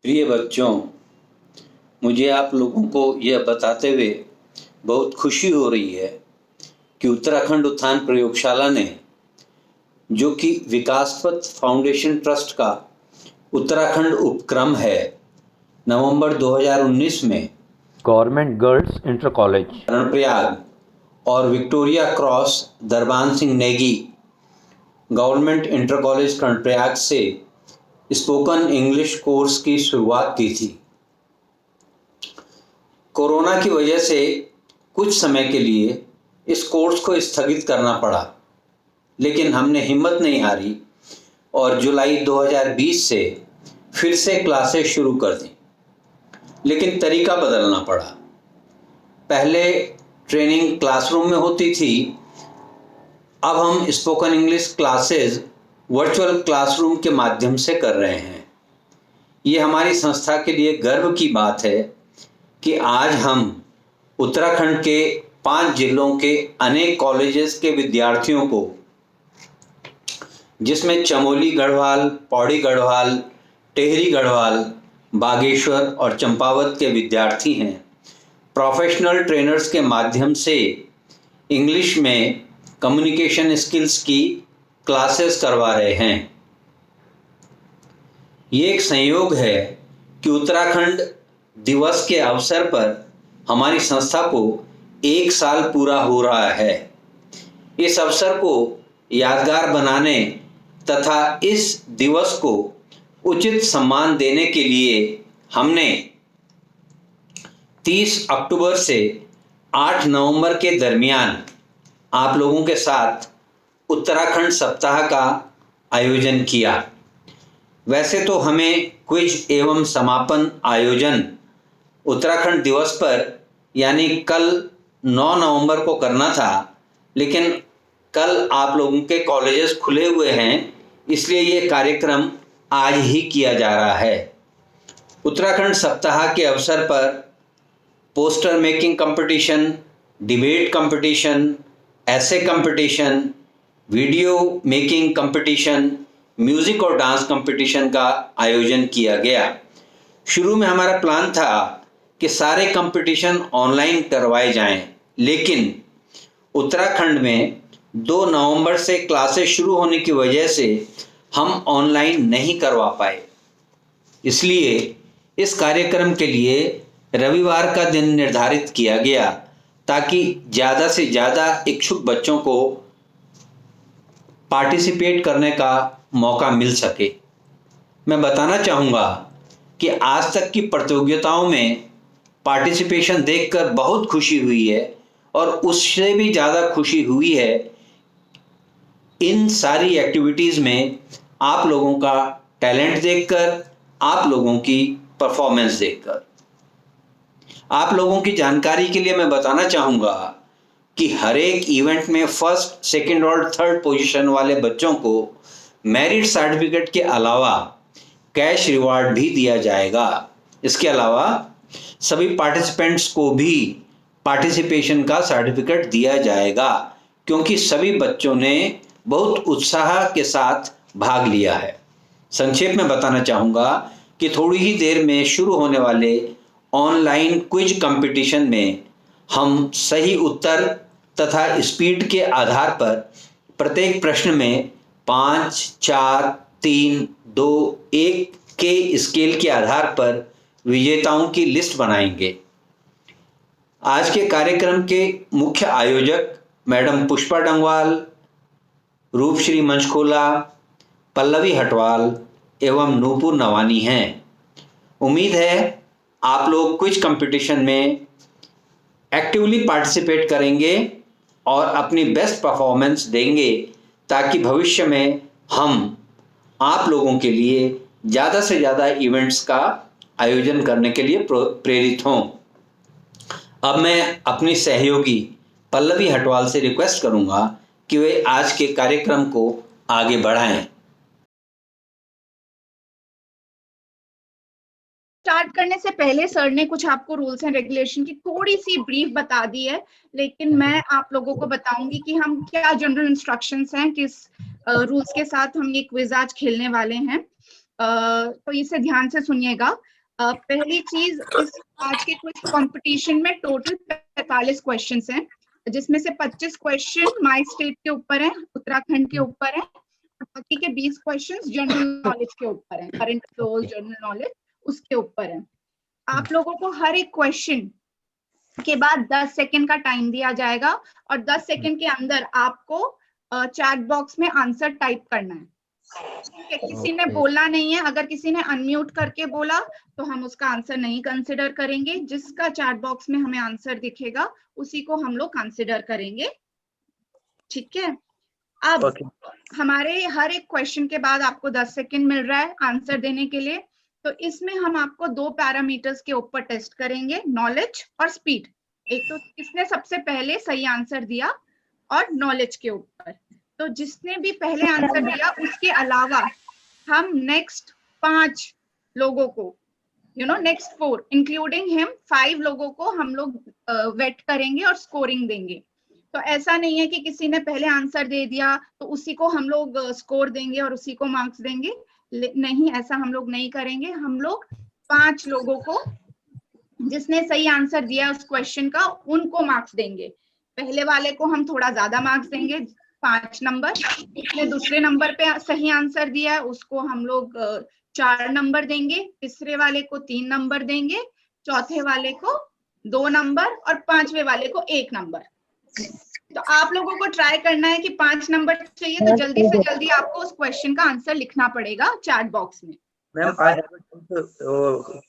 प्रिय बच्चों, मुझे आप लोगों को यह बताते हुए बहुत खुशी हो रही है कि उत्तराखंड उत्थान प्रयोगशाला ने, जो कि विकास पथ फाउंडेशन ट्रस्ट का उत्तराखंड उपक्रम है, नवंबर 2019 में government girls inter college Karnaprayag और Victoria Cross Darban Singh Negi government inter college Karnaprayag से स्पोकन इंग्लिश कोर्स की शुरुआत की थी। कोरोना की वजह से कुछ समय के लिए इस कोर्स को स्थगित करना पड़ा, लेकिन हमने हिम्मत नहीं हारी और जुलाई 2020 से फिर से क्लासेस शुरू कर दी। लेकिन तरीका बदलना पड़ा। पहले ट्रेनिंग क्लासरूम में होती थी, अब हम spoken English classes virtual classroom के माध्यम से कर रहे हैं। ये हमारी संस्था के लिए गर्व की बात है कि आज हम उत्तराखंड के 5 जिलों के अनेक कॉलेजेस के विद्यार्थियों को, जिसमें चमोली गढ़वाल, पौड़ी गढ़वाल, टेहरी गढ़वाल, बागेश्वर और चंपावत के विद्यार्थी हैं, प्रोफेशनल ट्रेनर्स के माध्यम से इंग्लिश में कम्युनिकेशन स्किल्स की क्लासेस करवा रहे हैं। ये एक संयोग है कि उत्तराखंड दिवस के अवसर पर हमारी संस्था को 1 साल पूरा हो रहा है। इस अवसर को यादगार बनाने तथा इस दिवस को उचित सम्मान देने के लिए हमने 30 अक्टूबर से 8 नवंबर के दरमियान आप लोगों के साथ उत्तराखंड सप्ताह का आयोजन किया। वैसे तो हमें क्विज एवं समापन आयोजन उत्तराखंड दिवस पर यानी कल 9 नवंबर को करना था, लेकिन कल आप लोगों के कॉलेजेस खुले हुए हैं, इसलिए ये कार्यक्रम आज ही किया जा रहा है। उत्तराखंड सप्ताह के अवसर पर poster making competition, debate competition, ऐसे competition, video making competition, music और डांस कंपटीशन का आयोजन किया गया। शुरू में हमारा प्लान था कि सारे कंपटीशन ऑनलाइन करवाए जाएं, लेकिन उत्तराखंड में 2 नवंबर से क्लासेस शुरू होने की वजह से हम ऑनलाइन नहीं करवा पाए। इसलिए इस कार्यक्रम के लिए रविवार का दिन निर्धारित किया गया ताकि ज़्यादा से ज़्यादा इच्छुक बच्चों को पार्टिसिपेट करने का मौका मिल सके। मैं बताना चाहूँगा कि आज तक की प्रतियोगिताओं में पार्टिसिपेशन देखकर बहुत खुशी हुई है और उससे भी ज़्यादा खुशी हुई है इन सारी एक्टिविटीज़ में आप लोगों का टैलेंट देखकर, आप लोगों की परफॉर्मेंस देखकर। आप लोगों की जानकारी के लिए मैं बताना चाहूँगा कि हर एक इवेंट में फर्स्ट, सेकंड और थर्ड पोजीशन वाले बच्चों को मेरिट सर्टिफिकेट के अलावा कैश रिवार्ड भी दिया जाएगा। इसके अलावा सभी पार्टिसिपेंट्स को भी पार्टिसिपेशन का सर्टिफिकेट दिया जाएगा, क्योंकि सभी बच्चों ने बहुत उत्साह के साथ भाग लिया है। संक्षेप में बताना चाहूँगा कि थोड़ी ही देर में शुरू होने वाले ऑनलाइन क्विज कंपटीशन में हम सही उत्तर तथा स्पीड के आधार पर प्रत्येक प्रश्न में 5, 4, 3, 2, 1 के स्केल के आधार पर विजेताओं की लिस्ट बनाएंगे। आज के कार्यक्रम के मुख्य आयोजक मैडम पुष्पा डंगवाल, रूपश्री मंचकोला, पल्लवी हटवाल एवं नूपुर नवानी हैं। उम्मीद है आप लोग क्विज कंपटीशन में एक्टिवली पार्टिसिपेट करेंगे और अपनी बेस्ट परफॉर्मेंस देंगे, ताकि भविष्य में हम आप लोगों के लिए ज़्यादा से ज़्यादा इवेंट्स का आयोजन करने के लिए प्रेरित हों। अब मैं अपनी सहयोगी पल्लवी हटवाल से रिक्वेस्ट करूंगा कि वे आज के कार्यक्रम को आगे बढ़ाएं। स्टार्ट करने से पहले सर ने कुछ आपको रूल्स एंड रेगुलेशन की थोड़ी सी ब्रीफ बता दी है, लेकिन मैं आप लोगों को बताऊंगी कि हम क्या जनरल इंस्ट्रक्शंस हैं, किस रूल्स के साथ हम ये क्विज आज खेलने वाले हैं। तो इसे ध्यान से सुनिएगा। पहली चीज, इस आज के क्विज कंपटीशन में टोटल 45 क्वेश्चंस हैं, जिसमें से 25 क्वेश्चन माय स्टेट के ऊपर है, उत्तराखंड के ऊपर है, बाकी के 20 क्वेश्चंस जनरल नॉलेज के ऊपर है, करंट अफेयर्स, जनरल नॉलेज उसके ऊपर है। आप लोगों को हर एक क्वेश्चन के बाद 10 सेकंड का टाइम दिया जाएगा और 10 सेकंड के अंदर आपको चैट बॉक्स में आंसर टाइप करना है। किसी ने बोला नहीं है, अगर किसी ने अनम्यूट करके बोला तो हम उसका आंसर नहीं कंसिडर करेंगे। जिसका चैट बॉक्स में हमें आंसर दिखेगा उसी को हम लोग कंसिडर करेंगे, ठीक है। अब हमारे हर एक क्वेश्चन के बाद आपको 10 सेकंड मिल रहा है आंसर देने के लिए, तो इसमें हम आपको 2 पैरामीटर्स के ऊपर टेस्ट करेंगे, नॉलेज और स्पीड। एक तो किसने सबसे पहले सही आंसर दिया और नॉलेज के ऊपर। तो जिसने भी पहले आंसर दिया उसके अलावा हम नेक्स्ट 5 लोगों को, नेक्स्ट 4 इंक्लूडिंग हिम 5 लोगों को हम लोग वेट करेंगे और स्कोरिंग देंगे। तो ऐसा नहीं है कि किसी ने पहले आंसर दे दिया तो उसी को हम लोग स्कोर देंगे और उसी को मार्क्स देंगे, नहीं, ऐसा हम लोग नहीं करेंगे। हम लोग 5 लोगों को जिसने सही आंसर दिया उस क्वेश्चन का, उनको मार्क्स देंगे। पहले वाले को हम थोड़ा ज्यादा मार्क्स देंगे, 5 नंबर। उसने दूसरे नंबर पे सही आंसर दिया है उसको हम लोग 4 नंबर देंगे, तीसरे वाले को 3 नंबर देंगे, चौथे वाले को 2 नंबर और 5वें वाले को 1 नंबर। तो आप लोगों को ट्राई करना है कि 5 नंबर चाहिए तो जल्दी से जल्दी आपको उस क्वेश्चन का आंसर लिखना पड़ेगा चैट बॉक्स में। मैम,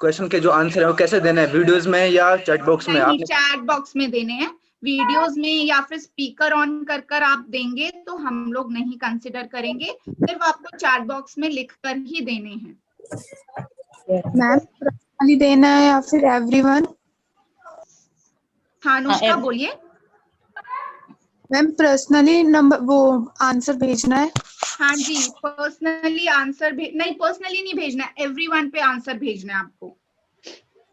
क्वेश्चन के जो आंसर है वो कैसे देना है, वीडियोस में या चैट बॉक्स में? आपने चैट बॉक्स में देने हैं, वीडियोस में या फिर स्पीकर ऑन कर आप देंगे तो हम लोग नहीं कंसिडर करेंगे, सिर्फ आपको चैट बॉक्स में लिख कर ही देने हैं। मैम, पर्सनली देना है या फिर एवरीवन? हाँ अनुष्का बोलिए। मैम, पर्सनली नंबर वो आंसर भेजना है? हाँ जी, पर्सनली आंसर नहीं, पर्सनली नहीं भेजना है, एवरीवन पे आंसर भेजना है आपको।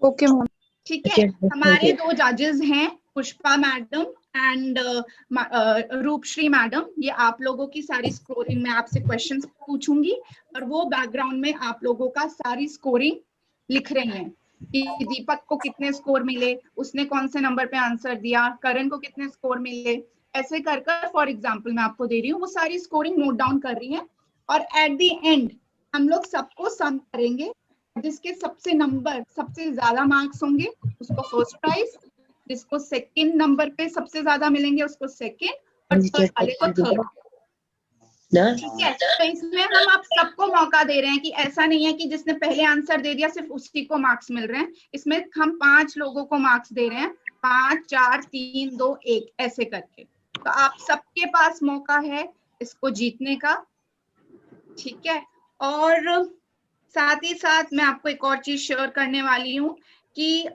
ओके मैम, ठीक है। हमारे 2 जजेस हैं, Pushpa madam and Rupashree madam. ये आप लोगों की सारी स्कोरिंग, मैं आपसे क्वेश्चंस पूछूंगी और वो बैकग्राउंड में आप लोगों का सारी स्कोरिंग लिख रही हैं कि दीपक को कितने स्कोर मिले, उसने कौन से नंबर पे आंसर दिया, करण को कितने स्कोर मिले, ऐसे कर फॉर एग्जाम्पल मैं आपको दे रही हूँ, वो सारी स्कोरिंग नोट डाउन कर रही है। और एट द एंड हम लोग सबको सम करेंगे, जिसके सबसे ज्यादा मार्क्स होंगे उसको फर्स्ट प्राइज, जिसको सेकंड नंबर पे सबसे ज्यादा मिलेंगे उसको सेकंड और थर्ड वाले को थर्ड। ठीक है। तो इसमें हम आप सबको मौका दे रहे हैं कि ऐसा नहीं है कि जिसने पहले आंसर दे दिया सिर्फ उसी को मार्क्स मिल रहे हैं। इसमें हम 5 लोगों को मार्क्स दे रहे हैं, 5 4 3 2 1 ऐसे करके। तो आप सबके पास मौका है इसको जीतने का, ठीक है। और साथ ही साथ मैं आपको एक और चीज शेयर करने वाली हूँ कि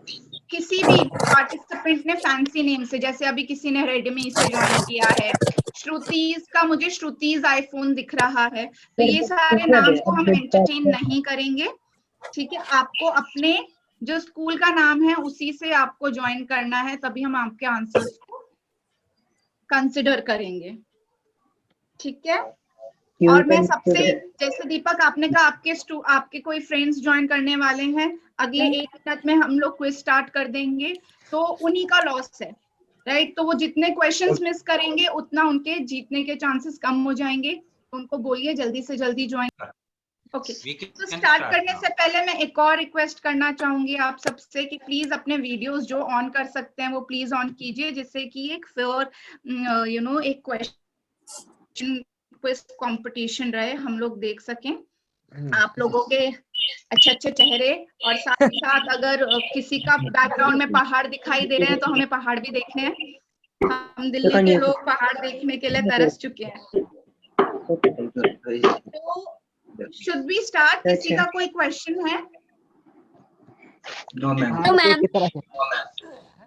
किसी भी पार्टिसिपेंट ने फैंसी नेम से, जैसे अभी किसी ने रेडमी से ज्वाइन किया है, श्रुतिज का मुझे श्रुतिज आईफोन दिख रहा है, तो ये सारे नाम को हम एंटरटेन नहीं करेंगे, ठीक है। आपको अपने जो स्कूल का नाम है उसी से आपको ज्वाइन करना है, तभी हम आपके आंसर्स को कंसिडर करेंगे, ठीक है। और मैं सबसे, जैसे दीपक आपने कहा आपके कोई फ्रेंड्स ज्वाइन करने वाले हैं, अगले 1 मिनट में हम लोग क्विज स्टार्ट कर देंगे, तो उन्हीं का लॉस है, राइट। तो वो जितने क्वेश्चंस मिस करेंगे उतना उनके जीतने के चांसेस कम हो जाएंगे। उनको बोलिए जल्दी से जल्दी ज्वाइन। ओके, तो स्टार्ट करने से पहले मैं एक और रिक्वेस्ट करना चाहूंगी आप सबसे कि प्लीज अपने वीडियोस जो ऑन कर सकते हैं वो प्लीज ऑन कीजिए, जिससे कि एक फेयर एक क्वेश्चन क्विज कंपटीशन रहे, हम लोग देख सकें आप लोगों के अच्छे अच्छे चेहरे। और साथ ही साथ अगर किसी का बैकग्राउंड में पहाड़ दिखाई दे रहे हैं तो हमें पहाड़ भी देखने हैं, हम दिल्ली के लोग पहाड़ देखने के लिए तरस चुके हैं। तो शुड बी स्टार्ट? किसी का कोई क्वेश्चन है? No ma'am.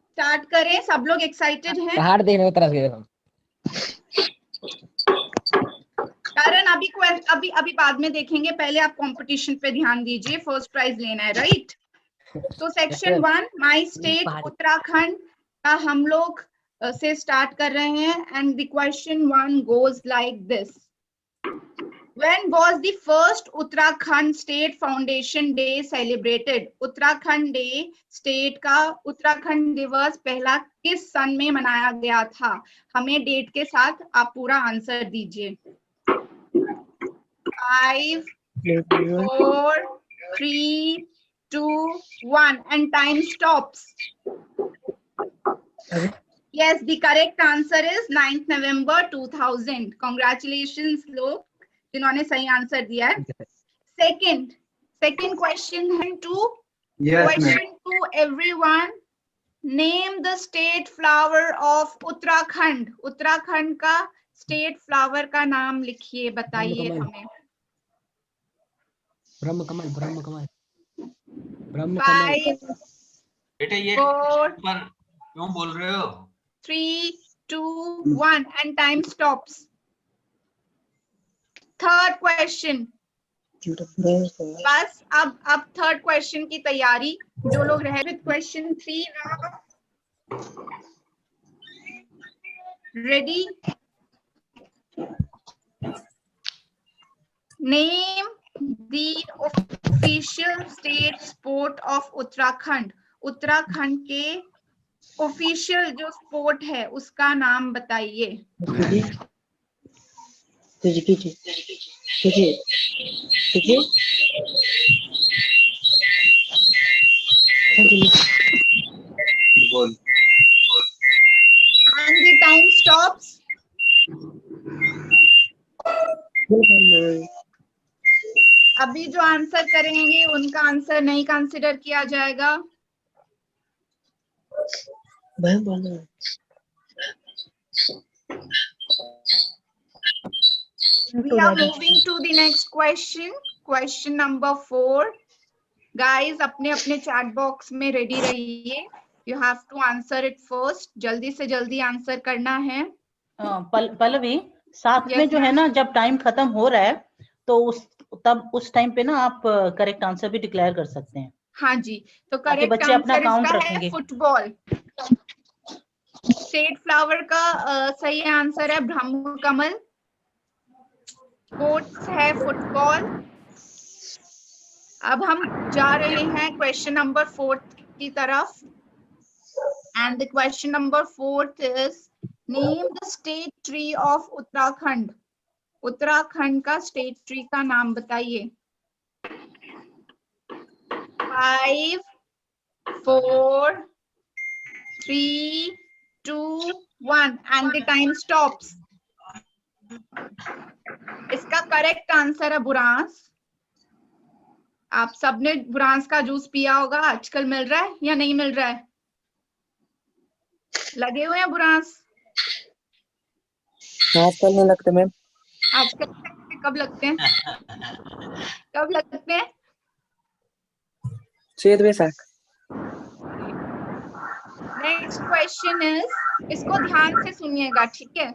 स्टार्ट करें, सब लोग एक्साइटेड हैं? पहाड़ देखने को तरस गए हम। कारण अभी बाद में देखेंगे, पहले आप कंपटीशन पे ध्यान दीजिए, फर्स्ट प्राइज लेना है, राइट। तो सेक्शन 1 माय स्टेट उत्तराखंड का हम लोग से स्टार्ट कर रहे हैं and the question 1 goes like this. When was the first Uttarakhand State Foundation Day celebrated? Uttarakhand day state का उत्तराखंड दिवस पहला किस सन में मनाया गया था? हमें डेट के साथ आप पूरा आंसर दीजिए। 5, 4, 3, 2, 1 and time stops. Yes, the correct answer is 9th November 2000. Congratulations लोग जिन्होंने सही आंसर दिया है। Second question है question to everyone. Name the state flower of Uttarakhand. Uttarakhand का स्टेट फ्लावर का नाम लिखिए, बताइए हमें। ब्रह्म कमल 5, बेटे ये 4, पर क्यों बोल रहे हो? 3, 2, 1 and time stops. Third question. बस अब थर्ड क्वेश्चन की तैयारी जो लोग रहे with question 3 now. Ready? Name the official state sport of Uttarakhand. Uttarakhand के ऑफिशियल जो स्पोर्ट है उसका नाम बताइए। And the time stops. अभी जो आंसर करेंगे उनका आंसर नहीं कंसिडर किया जाएगा। We are moving to the next question. Question number 4. Guys, अपने अपने चैट बॉक्स में रेडी रहिए. You have to answer it first. जल्दी से जल्दी आंसर करना है। पल्लवी, साथ में जो है ना, जब टाइम खत्म हो रहा है तो उस टाइम पे ना आप करेक्ट आंसर भी डिक्लेयर कर सकते हैं। हाँ जी, तो करेक्ट बच्चे अपना आंसर काउंट इसका रखेंगे। है फुटबॉल। स्टेट फ्लावर का सही आंसर है ब्रह्म कमल। स्पोर्ट्स है फुटबॉल। अब हम जा रहे हैं क्वेश्चन नंबर 4 की तरफ। And the question number 4 is name the state tree of Uttarakhand. Uttarakhand का स्टेट ट्री का नाम बताइए। 5, 4, 3, 2, 1 and the time stops. इसका करेक्ट आंसर है बुरांस। आप सबने बुरांस का जूस पिया होगा, आजकल मिल रहा है या नहीं मिल रहा है? लगे हुए हैं बुरांस? आजकल नहीं लगते मैम। आजकल कब लगते हैं? कब लगते हैं? चैत वैशाख। नेक्स्ट क्वेश्चन इज, इसको ध्यान से सुनिएगा, ठीक है?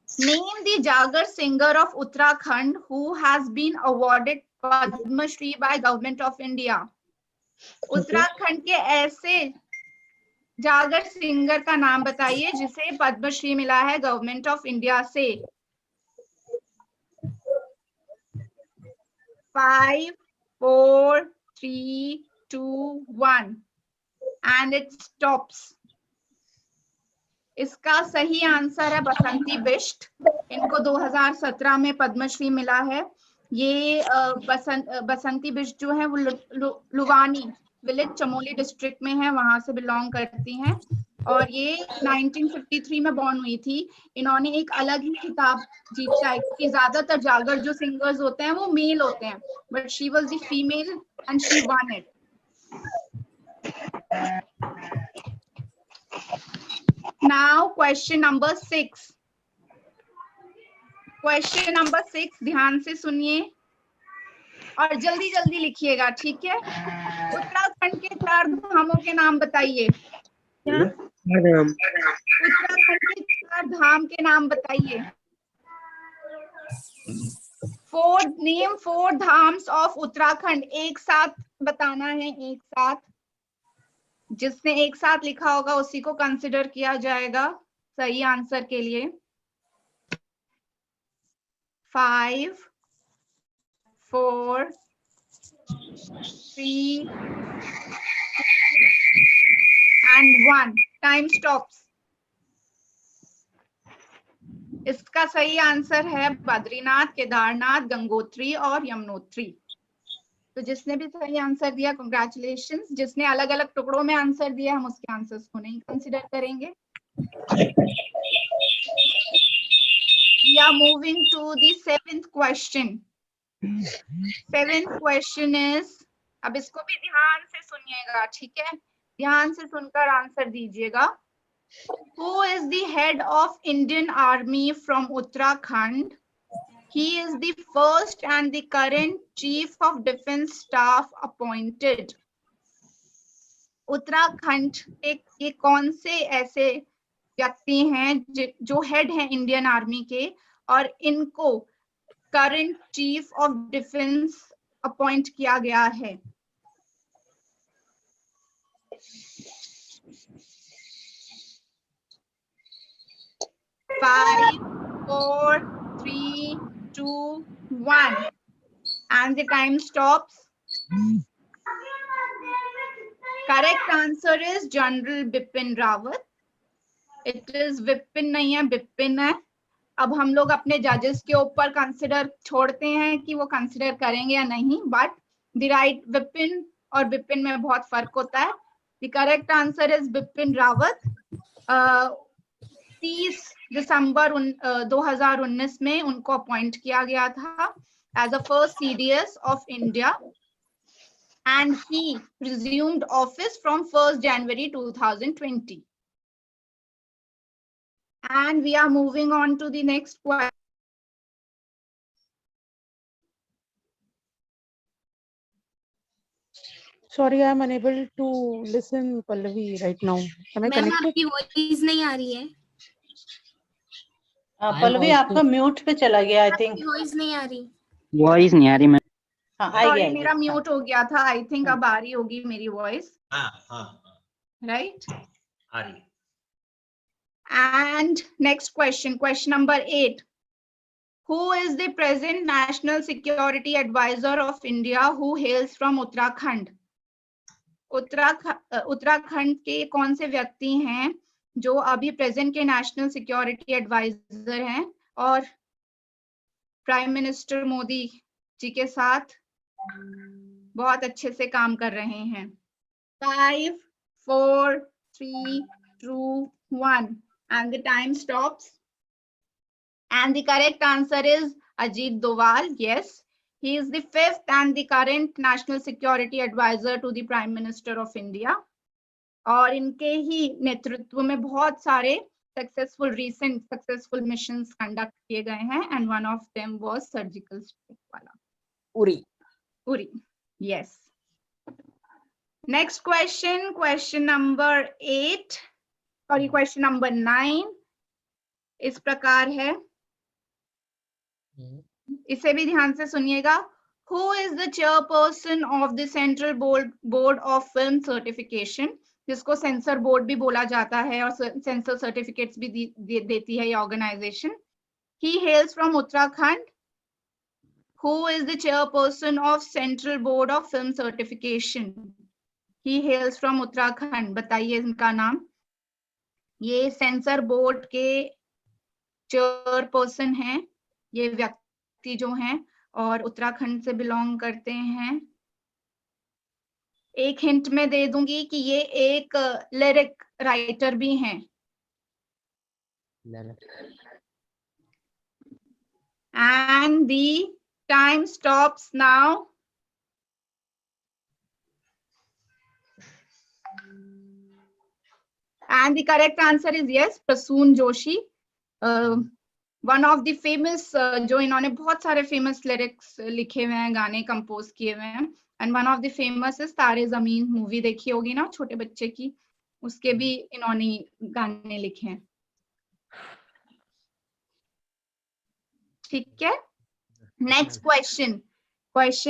Name the jagar singer of Uttarakhand who has been awarded Padma Shri by government of India. Uttarakhand के ऐसे जागर सिंगर का नाम बताइए जिसे पद्मश्री मिला है गवर्नमेंट ऑफ इंडिया से। 5, 4, 3, 2, 1 and it stops. इसका सही आंसर है बसंती बिष्ट। इनको 2017 में पद्मश्री मिला है। ये बसंती बिष्ट जो है वो लुवानी विलेज चमोली डिस्ट्रिक्ट में है, वहां से बिलोंग करती हैं और ये 1953 में बॉर्न हुई थी। इन्होंने एक अलग ही खिताब जीता है कि ज्यादातर जागर जो सिंगर्स होते हैं वो मेल होते हैं, but she was the female and she one it. Now question number 6। Question number 6 ध्यान से सुनिए और जल्दी जल्दी लिखिएगा, ठीक है? उत्तराखंड के 4 धामों के नाम बताइए। उत्तराखंड के 4 धाम के नाम बताइए। 4 धाम्स ऑफ उत्तराखंड। एक साथ बताना है, एक साथ। जिसने एक साथ लिखा होगा उसी को कंसिडर किया जाएगा सही आंसर के लिए। 5, 4, 3 and 1. Time stops. इसका सही आंसर है बद्रीनाथ, केदारनाथ, गंगोत्री और यमुनोत्री। तो जिसने भी सही आंसर दिया कंग्रेचुलेशंस। जिसने अलग अलग टुकड़ों में आंसर दिया हम उसके आंसर्स को नहीं कंसीडर करेंगे। We are moving to the 7th question. 7th question is, अब इसको भी ध्यान से सुनिएगा, ठीक है? ध्यान से सुनकर आंसर दीजिएगा। Who is the head of Indian Army from Uttarakhand? He is the first and the current Chief of Defence Staff appointed. Uttarakhand के ये कौन से ऐसे व्यक्ति हैं जो हेड हैं इंडियन आर्मी के और इनको current chief of defence appoint किया गया है? Five, 4, 3, 2, 1, and the time stops. Correct answer is General Bipin Rawat. It is Vipin नहीं है, Bipin है। अब हम लोग अपने जजेस के ऊपर कंसिडर छोड़ते हैं कि वो कंसिडर करेंगे या नहीं, बट द राइट विपिन और बिपिन में बहुत फर्क होता है। The correct answer is Bipin Rawat. 30 दिसंबर 2019 में उनको अपॉइंट किया गया था as a first CDS of India and he resumed office from 1st January 2020. And we are moving on to the next question. Sorry, I am unable to listen Pallavi right now. Am I ma'am connected? आपकी voice नहीं आ रही है। पल्लवी आपका mute पे चला गया, I think. आपकी voice नहीं आ रही। वॉइस नहीं आ रही मैम। हाँ, आई Sorry, गया। मेरा म्यूट हो गया था। आई थिंक अब आ रही होगी मेरी वॉइस। राइट, आ रही। and next question number 8. Who is the present National Security Advisor of India who hails from Uttarakhand? Uttarakhand के कौन से व्यक्ति हैं जो अभी प्रेजेंट के नेशनल सिक्योरिटी एडवाइजर हैं और प्राइम मिनिस्टर मोदी जी के साथ बहुत अच्छे से काम कर रहे हैं? 5, 4, 3, 2, 1, and the time stops. And the correct answer is Ajit Doval. Yes, he is the 5th and the current National Security Advisor to the Prime Minister of India. और इनके ही नेतृत्व में बहुत सारे recent successful missions conduct किए गए हैं, and one of them was surgical strike वाला Uri. Yes. Next question number 8. Sorry, question number 9 इस प्रकार है, इसे भी ध्यान से सुनिएगा। Who is the chairperson of the Central Board of Film Certification? जिसको सेंसर बोर्ड भी बोला जाता है और सेंसर सर्टिफिकेट्स भी देती है ये organisation. He hails from Uttarakhand. Who is the chairperson of Central Board of Film Certification? He hails from Uttarakhand. बताइए इनका नाम। ये सेंसर बोर्ड के चेयरपर्सन हैं, ये व्यक्ति जो हैं और उत्तराखंड से बिलोंग करते हैं। एक हिंट में दे दूंगी कि ये एक लिरिक राइटर भी हैं। And the time stops now. And the correct answer is yes, Prasoon Joshi. One of the famous, जो इन्होंने बहुत सारे famous lyrics लिखे हुए हैं, गाने कंपोज किए हुए हैं, and one of the famous is तारे ज़मीन मूवी देखी होगी ना छोटे बच्चे की, उसके भी इन्होंने गाने लिखे हैं। ठीक है, next question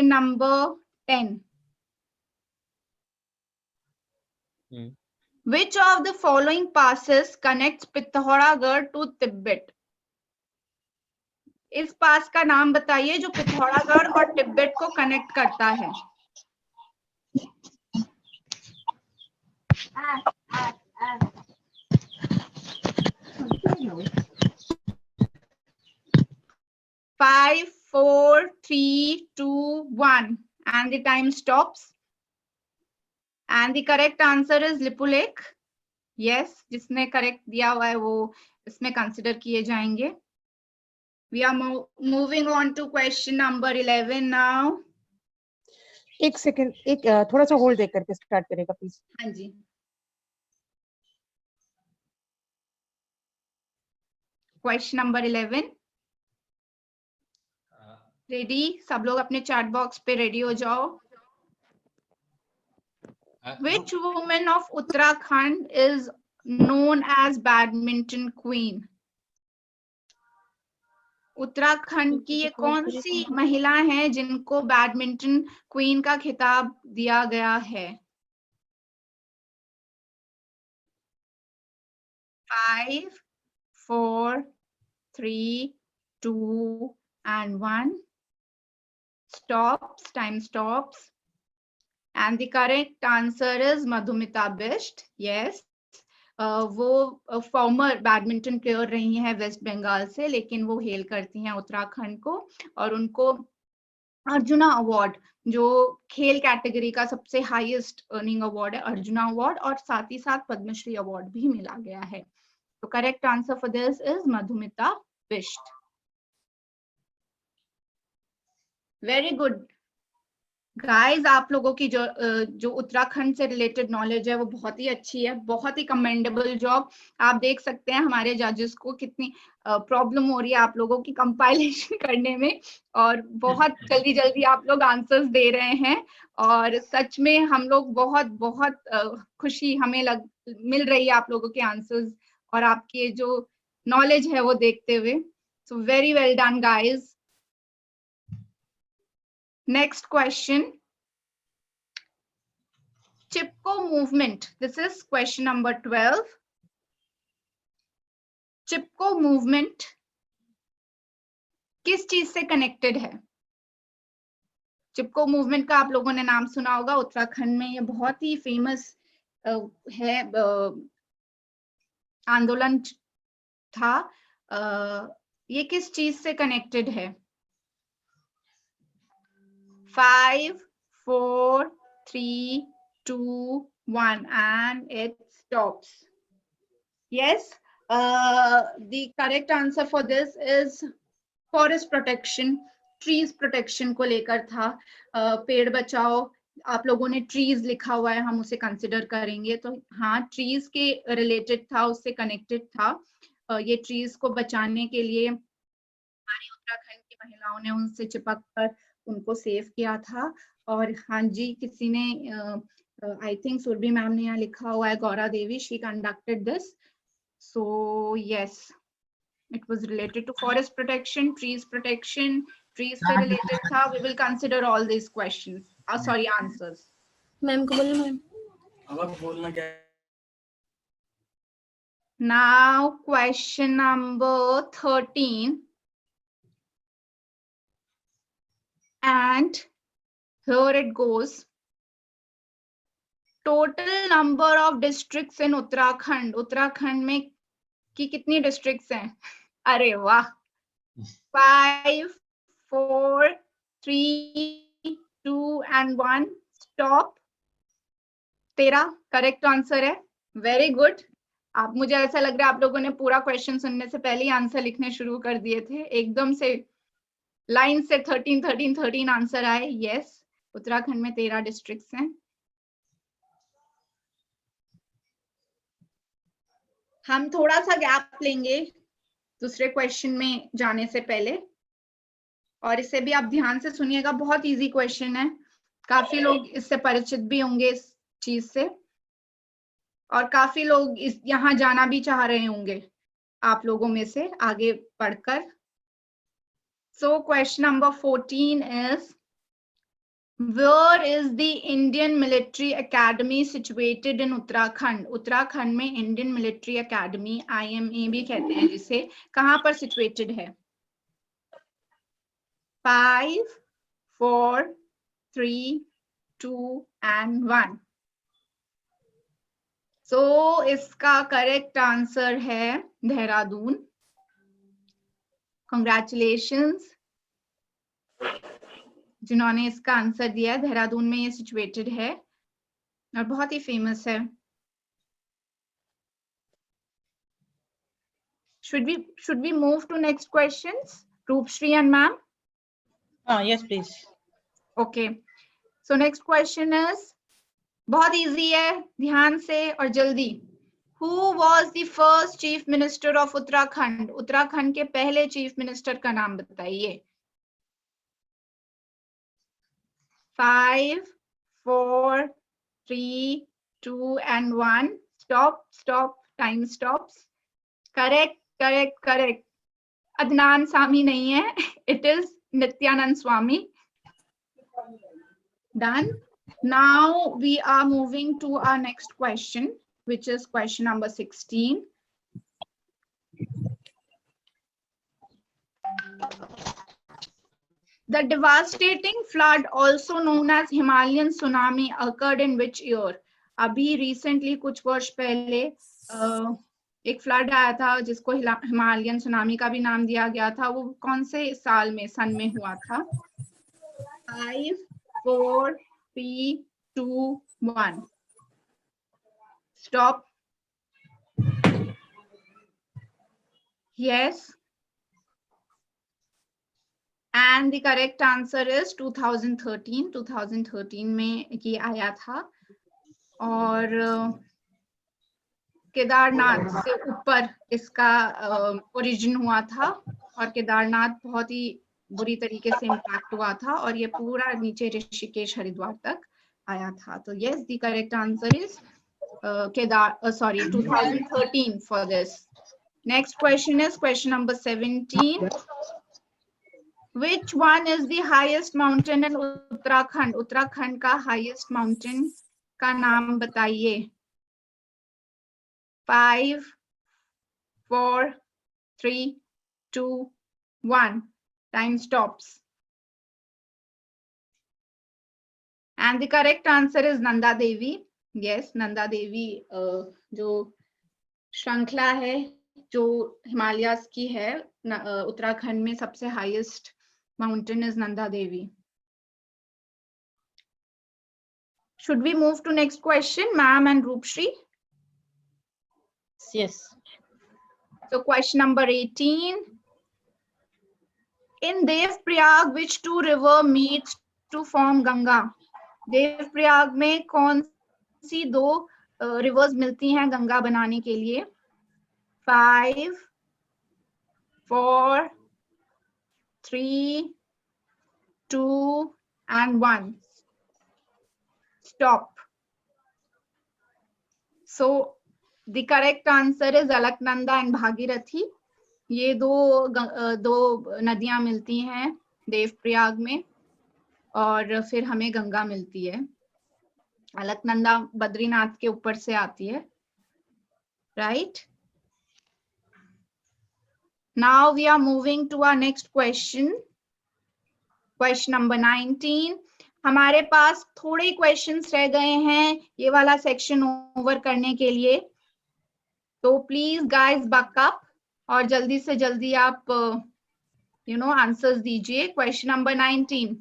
number 10. Which of the following passes connects Pithoragarh to Tibet? इस पास का नाम बताइए जो पिथौरागढ़ और तिब्बत को कनेक्ट करता है। Five, four, three, two, one, and the time stops. And the correct answer is Lipulekh. Yes, जिसने करेक्ट दिया हुआ है वो इसमें कंसिडर किए जाएंगे. We are moving on to question number 11 now. एक सेकंड, एक थोड़ा सा होल्ड देकर के स्टार्ट करेगा प्लीज. हाँ जी. Question number 11. रेडी? सब लोग अपने चैट बॉक्स पे रेडी हो जाओ. Which woman of Uttarakhand is known as badminton queen? Uttarakhand की ये कौन सी महिला है जिनको बैडमिंटन क्वीन का खिताब दिया गया है? 5, 4, 3, 2 and 1. Stops. Time stops. And the correct answer is Madhumita Bisht. Yes. वो फॉर्मर बैडमिंटन प्लेयर रही हैं वेस्ट बंगाल से, लेकिन वो हेल करती हैं उत्तराखंड को, और उनको अर्जुना अवार्ड, जो खेल कैटेगरी का सबसे हाईएस्ट अर्निंग अवार्ड है, अर्जुना अवार्ड, और साथ ही साथ पद्मश्री अवार्ड भी मिला गया है. तो correct answer for this is Madhumita Bisht. Very good guys, आप लोगों की जो उत्तराखंड से रिलेटेड नॉलेज है वो बहुत ही अच्छी है, बहुत ही कमेंडेबल जॉब. आप देख सकते हैं हमारे जजेस को कितनी प्रॉब्लम हो रही है आप लोगों की कंपाइलेशन करने में, और बहुत जल्दी जल्दी आप लोग आंसर्स दे रहे हैं, और सच में हम लोग बहुत बहुत खुशी हमें मिल रही है आप लोगों के आंसर्स और आपके जो नॉलेज है वो देखते हुए. So very well done guys. Next question. Chipko movement. This is question number 12. Chipko movement किस चीज से कनेक्टेड है? चिपको मूवमेंट का आप लोगों ने नाम सुना होगा. उत्तराखंड में ये बहुत ही फेमस है, आंदोलन था. ये किस चीज से कनेक्टेड है? 5, 4, 3, 2, 1 and it stops. Yes, the correct answer for this is forest protection. Trees protection को लेकर था. पेड़ बचाओ, आप लोगों ने trees लिखा हुआ है, हम उसे कंसिडर करेंगे. तो हाँ, trees के रिलेटेड था, उससे कनेक्टेड था. ये trees को बचाने के लिए हमारी उत्तराखंड की महिलाओं ने उनसे चिपक कर उनको सेव किया था. और हाँ जी, किसी ने आई थिंक सुरभि मैम ने यहाँ लिखा हुआ है, Gaura Devi, she conducted this. So yes, it was related to forest protection, trees protection, trees से रिलेटेड था. We will consider all this questions, sorry answers. Ma'am को बोलो मैम. अब आप बोलना क्या? Now question number 13. And here it goes. Total number of districts in Uttarakhand. Uttarakhand में की कितनी डिस्ट्रिक्ट्स हैं? अरे वाह. 5, 4, 3, 2 and 1. Stop. 13 करेक्ट आंसर है. Very good. आप, मुझे ऐसा लग रहा है आप लोगों ने पूरा क्वेश्चन सुनने से पहले ही आंसर लिखने शुरू कर दिए थे. एकदम से लाइन से 13 आंसर आए. यस, उत्तराखंड में 13 डिस्ट्रिक्ट्स हैं. हम थोड़ा सा गैप लेंगे दूसरे क्वेश्चन में जाने से पहले, और इसे भी आप ध्यान से सुनिएगा. बहुत इजी क्वेश्चन है, काफी लोग इससे परिचित भी होंगे इस चीज से, और काफी लोग यहाँ जाना भी चाह रहे होंगे आप लोगों में से आगे पढ़कर. So question number 14 is, where is the Indian Military Academy situated in Uttarakhand? Uttarakhand में Indian Military Academy, IMA भी कहते हैं जिसे, कहाँ पर situated है? 5, 4, 3, 2 and 1. So इसका करेक्ट आंसर है देहरादून. Congratulations जिन्होंने इसका आंसर दिया. देहरादून में ये सिचुएटेड है और बहुत ही फेमस है. Should we move to next questions? Roopshri and ma'am. Yes please. Okay. So next question is बहुत easy है, ध्यान से और जल्दी. Who was the first chief minister of Uttarakhand? Uttarakhand के पहले चीफ मिनिस्टर का नाम बताइए. 5, 4, 3, 2 and 1. Stop. Time stops. Correct. Adnan Sami नहीं है. It is Nityanand Swami. Done. Now we are moving to our next question, which is question number 16. The devastating flood, also known as Himalayan tsunami, occurred in which year? अभी recently कुछ वर्ष पहले एक flood आया था जिसको Himalayan tsunami का भी नाम दिया गया था. वो कौन से साल में, सन में हुआ था? 5, 4, 3, 2, 1. Stop. Yes. And the correct answer is 2013. 2013 में ये आया था और केदारनाथ से ऊपर इसका ओरिजिन हुआ था और केदारनाथ बहुत ही बुरी तरीके से इम्पैक्ट हुआ था और ये पूरा नीचे ऋषिकेश हरिद्वार तक आया था. तो yes, the correct answer is 2013 for this. Next question is question number 17. Which one is the highest mountain in Uttarakhand? Uttarakhand का highest mountain का नाम बताइए. 5, 4, 3, 2, 1. Time stops. And the correct answer is Nanda Devi. Yes, Nanda Devi जो श्रृंखला है जो हिमालयास की है, उत्तराखंड में सबसे highest mountain is Nanda Devi. Should we move to next question, ma'am and Roopshri? Yes. So question number 18. In Devprayag, which two river meets to form Ganga? Devprayag में कौन सी दो रिवर्स मिलती हैं गंगा बनाने के लिए? 5, 4, 3, 2 and 1. Stop. So the correct answer is Alaknanda and Bhagirathi. ये दो नदियां मिलती हैं देवप्रयाग में और फिर हमें गंगा मिलती है. अलकनंदा बद्रीनाथ के ऊपर से आती है, right? Now we are moving to our next question. Question number 19. हमारे पास थोड़े क्वेश्चंस रह गए हैं ये वाला सेक्शन ओवर करने के लिए, तो प्लीज गाइस बक अप और जल्दी से जल्दी आप आंसर्स दीजिए. Question number 19.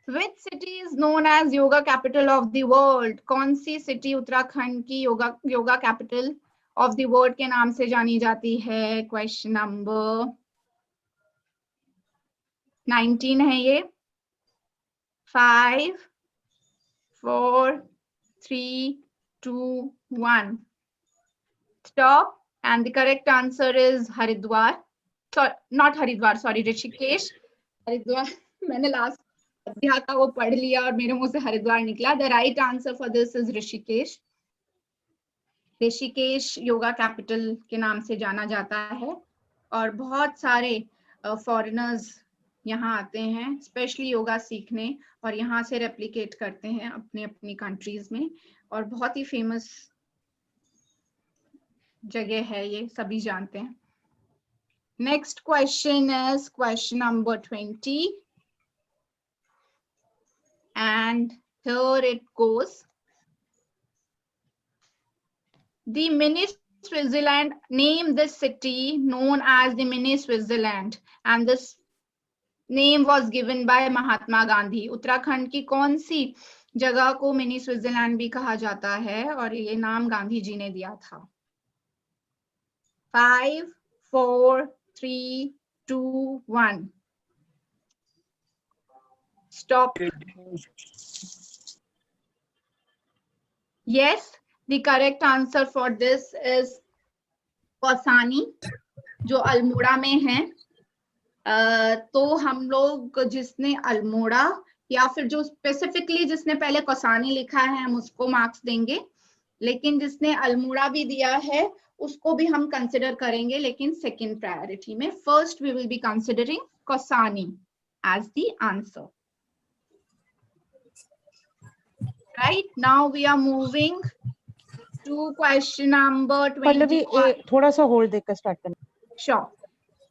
Which city is known as yoga capital of the world? कौन सी सिटी उत्तराखंड की yoga capital of the world के नाम से जानी जाती है? क्वेश्चन नंबर 19 है ये. 5, 4, 3, 2, 1. Stop. And the correct answer is Haridwar. Sorry, not Haridwar, sorry, Rishikesh. Haridwar. मैंने लास्ट अध्याय का वो पढ़ लिया और मेरे मुंह से हरिद्वार निकला. The right answer for this is Rishikesh. Rishikesh yoga capital के नाम से जाना जाता है और बहुत सारे फॉरेनर्स यहाँ आते हैं स्पेशली योगा सीखने और यहाँ से रेप्लिकेट करते हैं अपने अपनी कंट्रीज में और बहुत ही फेमस जगह है ये, सभी जानते हैं. Next question is question number 20. And here it goes. The mini Switzerland, name this city known as the mini Switzerland. And this name was given by Mahatma Gandhi. Uttarakhand की कौन सी जगह को मिनी स्विट्जरलैंड भी कहा जाता है और ये नाम गांधी जी ने दिया था? 5, 4, 3, 2, 1. Stop. Yes, the correct answer for this is Kausani, जो अल्मोड़ा में है। तो हम लोग जिसने अल्मोड़ा या फिर जो स्पेसिफिकली जिसने पहले कौसानी लिखा है हम उसको मार्क्स देंगे, लेकिन जिसने अल्मोड़ा भी दिया है उसको भी हम कंसिडर करेंगे, लेकिन सेकंड प्रायोरिटी में। First we will be considering Kausani as the answer. Right, now we are moving to question number 21. Pallavi थोड़ा सा होल्ड देकर स्टार्ट करना। Sure.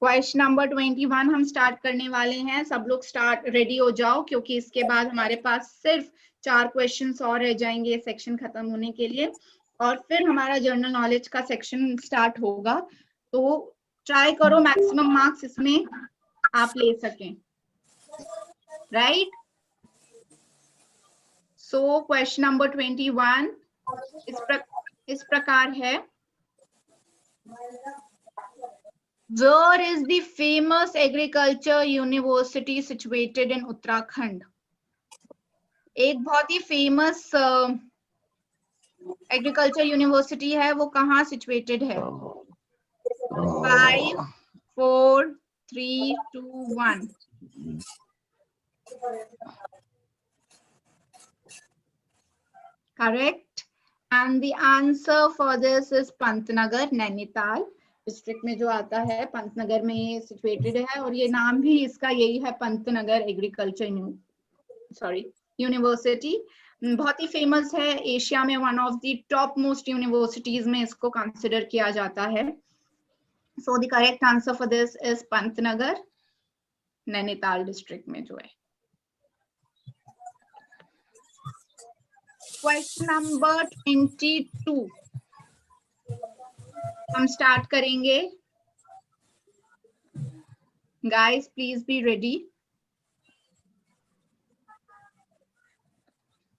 Question number 21 हम स्टार्ट करने वाले हैं। सब लोग स्टार्ट रेडी हो जाओ, क्योंकि इसके बाद हमारे पास सिर्फ 4 क्वेश्चंस और रह जाएंगे ये सेक्शन खत्म होने के लिए, और फिर हमारा जनरल नॉलेज का सेक्शन स्टार्ट होगा। तो ट्राई करो मैक्सिमम मार्क्स इसमें आप ले सकें। राइट, सो क्वेश्चन नंबर 21 इस प्रकार है। Where is the famous agriculture university situated in Uttarakhand? एक बहुत ही फेमस एग्रीकल्चर यूनिवर्सिटी है, वो कहाँ सिचुएटेड है? 5, 4, 3, 2, 1. Correct. And the answer for this is Pantnagar, Nainital district में जो आता है, पंतनगर में ये सिचुएटेड है, और ये नाम भी इसका यही है, पंतनगर एग्रीकल्चर यूनिवर्सिटी। बहुत ही फेमस है, एशिया में one of the top most universities में इसको कंसिडर किया जाता है। So the correct answer for this is Pantnagar, Nainital district में जो है। क्वेश्चन नंबर 22 हम स्टार्ट करेंगे। Guys please be ready.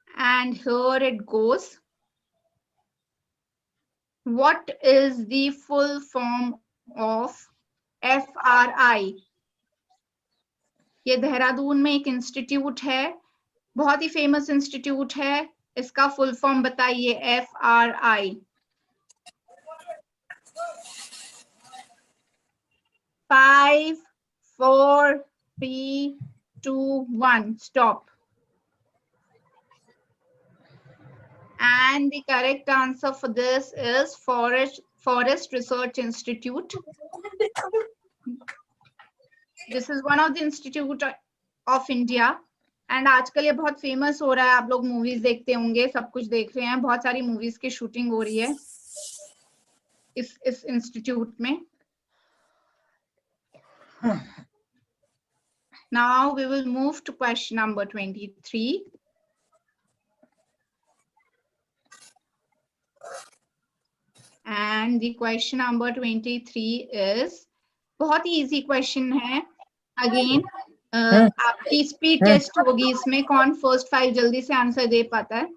And here it goes. What is the full form of FRI? ये देहरादून में एक इंस्टीट्यूट है, बहुत ही फेमस इंस्टीट्यूट है, इसका फुल फॉर्म बताइए। FRI। 5, 4, 3, 2, 1. Stop. And the correct answer for this is Forest Research Institute. This is one of the Institute of India. And आजकल ये बहुत फेमस हो रहा है, आप लोग मूवीज देखते होंगे, सब कुछ देख रहे हैं, बहुत सारी मूवीज की शूटिंग हो रही है इस इंस्टीट्यूट में। Now we will move to question number 23. And the question number 23 is बहुत ही इजी क्वेश्चन है। अगेन आपकी स्पीड टेस्ट होगी इसमें, कौन फर्स्ट 5 जल्दी से आंसर दे पाता है।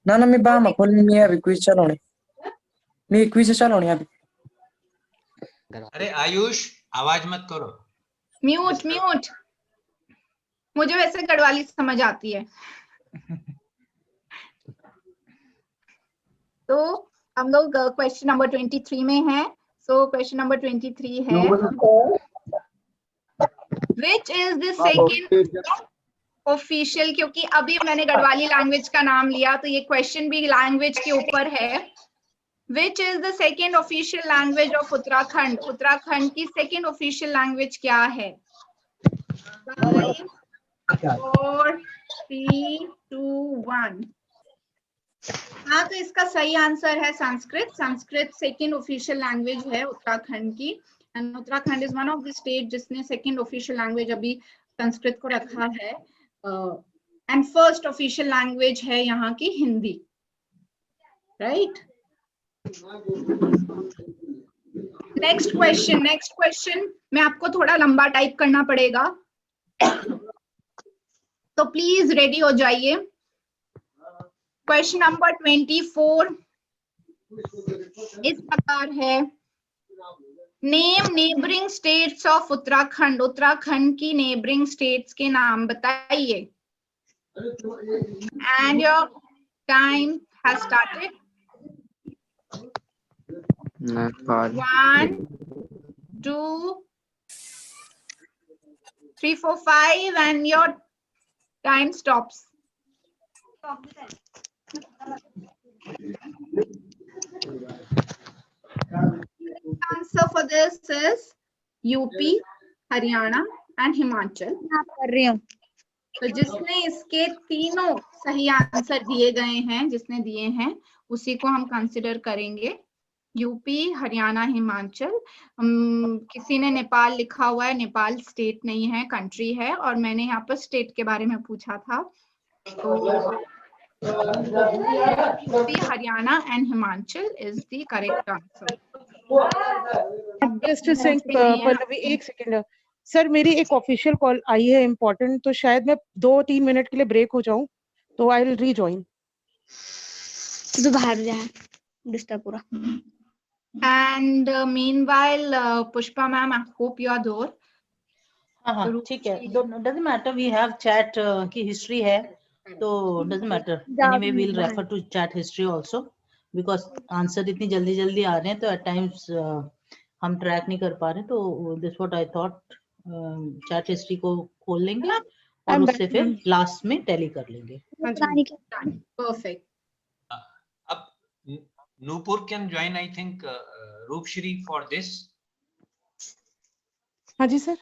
ना मी बा मकोल मी अभी क्विज चलाने, मी क्विज चलाने अभी। अरे आयुष आवाज मत करो। म्यूट म्यूट, मुझे वैसे गढ़वाली समझ आती है। तो हम लोग क्वेश्चन नंबर 23 में हैं। सो क्वेश्चन नंबर 23 है, विच इज द सेकंड ऑफिशियल, क्योंकि अभी मैंने गढ़वाली लैंग्वेज का नाम लिया तो ये क्वेश्चन भी लैंग्वेज के ऊपर है। विच is the second official language of Uttarakhand? Uttarakhand की सेकंड ऑफिशियल लैंग्वेज क्या है? 5, 4, 3, 2, 1. हाँ, तो इसका सही आंसर है Sanskrit. Sanskrit second official language है उत्तराखंड की। And Uttarakhand is one of the state जिसने सेकंड ऑफिशियल लैंग्वेज अभी संस्कृत को रखा है, एंड फर्स्ट ऑफिशियल लैंग्वेज है यहाँ की हिंदी, राइट? नेक्स्ट क्वेश्चन में आपको थोड़ा लंबा टाइप करना पड़ेगा, तो प्लीज रेडी हो जाइए। क्वेश्चन नंबर 24 इस प्रकार है, name neighbouring states of Uttarakhand. Uttarakhand की नेबरिंग स्टेट्स के नाम बताइए। And your time has started. 1 2 3 4 5 and your time stops. Answer for this is UP, Haryana and Himachal. कर रही हूँ। तो जिसने इसके तीनों सही आंसर दिए गए हैं, जिसने दिए हैं उसी को हम कंसिडर करेंगे। यूपी, हरियाणा, हिमाचल। किसी ने नेपाल लिखा हुआ है, नेपाल स्टेट नहीं है, कंट्री है, और मैंने यहाँ पर स्टेट के बारे में पूछा था। तो UP, Haryana and Himachal is the correct answer. Just Pallavi एक सेकंड सर, मेरी एक ऑफिशियल कॉल आई है इम्पोर्टेंट, तो शायद मैं 2-3 मिनट के लिए ब्रेक हो जाऊं, तो आई विल रीजॉइन। तो बाहर जा डिस्टर्ब पूरा। And meanwhile, Pushpa ma'am, I hope you are there. हाँ, ठीक है, doesn't matter, we have chat की history है, तो doesn't matter, anyway we'll refer to chat history also, because answer इतनी जल्दी जल्दी आ रहे हैं, तो at times हम ट्रैक नहीं कर पा रहे, तो this what I thought, chat history को खोल लेंगे और उससे फिर लास्ट में टैली कर लेंगे। Perfect. अब Nupur can join, I think, Roopshri for this. हाँ जी सर,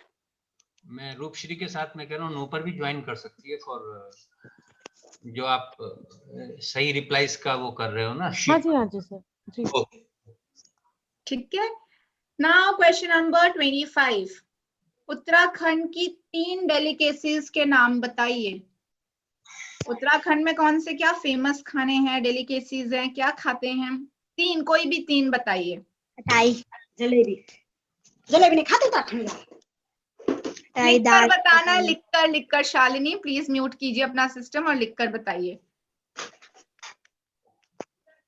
मैं रूपश्री के साथ मैं कह रहा हूँ नूपुर भी ज्वाइन कर सकती है फॉर जो आप सही रिप्लाईज का वो कर रहे हो ना। हाँ जी सर जी। ठीक है। नाउ क्वेश्चन नंबर 25, उत्तराखंड की 3 डेलिकेसीज के नाम बताइए। उत्तराखंड में कौन से क्या फेमस खाने हैं, डेलिकेसीज हैं, क्या खाते हैं? 3, कोई भी 3 बताइए। मिठाई, जलेबी। जलेबी नहीं खाते उत्तराखंड में। लिखकर बताना है, लिखकर। शालिनी प्लीज म्यूट कीजिए अपना सिस्टम और लिखकर बताइए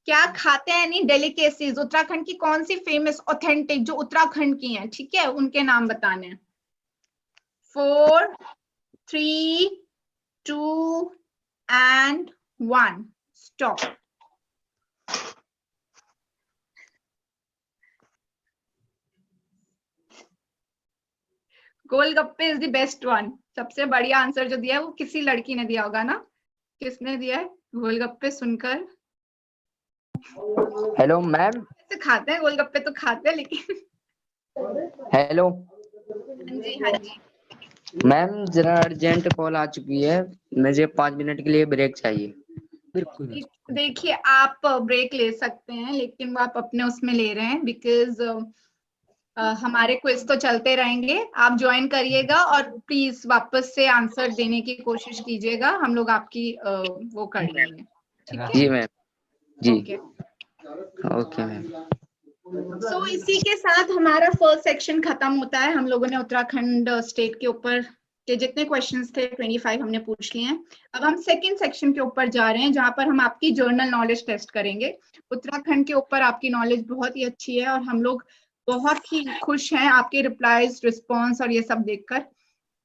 क्या खाते हैं। नहीं, डेलिकेसीज, उत्तराखंड की कौन सी फेमस ऑथेंटिक जो उत्तराखंड की हैं, ठीक है, उनके नाम बताने हैं। 4 3 2 and 1 stop। Golgappe is the best one. सबसे बढ़िया आंसर जो दिया है वो किसी लड़की ने दिया होगा ना, किसने दिया है गोलगप्पे सुनकर? Hello ma'am. ऐसे खाते हैं गोलगप्पे, तो खाते हैं लेकिन। हेलो। हाँ जी मैम जरा अर्जेंट कॉल आ चुकी है, मुझे 5 मिनट के लिए ब्रेक चाहिए। बिल्कुल। देखिए आप ब्रेक ले सकते हैं, लेकिन वो आप अपने उसमें ले रहे हैं, बिकॉज हमारे क्विज तो चलते रहेंगे। आप ज्वाइन करिएगा और प्लीज वापस से आंसर देने की कोशिश कीजिएगा, हम लोग आपकी वो कर लेंगे। ठीक है जी मैम जी। Okay ma'am. सो इसी के साथ हमारा फर्स्ट सेक्शन खत्म होता है। हम लोगों ने उत्तराखंड स्टेट के ऊपर के जितने क्वेश्चंस थे 25 हमने पूछ लिए हैं। अब हम सेकंड सेक्शन के ऊपर जा रहे हैं, जहां पर हम आपकी जर्नल नॉलेज टेस्ट करेंगे। उत्तराखंड के ऊपर आपकी नॉलेज बहुत ही अच्छी है और हम लोग बहुत ही खुश हैं आपके रिप्लाईज, रिस्पॉन्स और ये सब देखकर।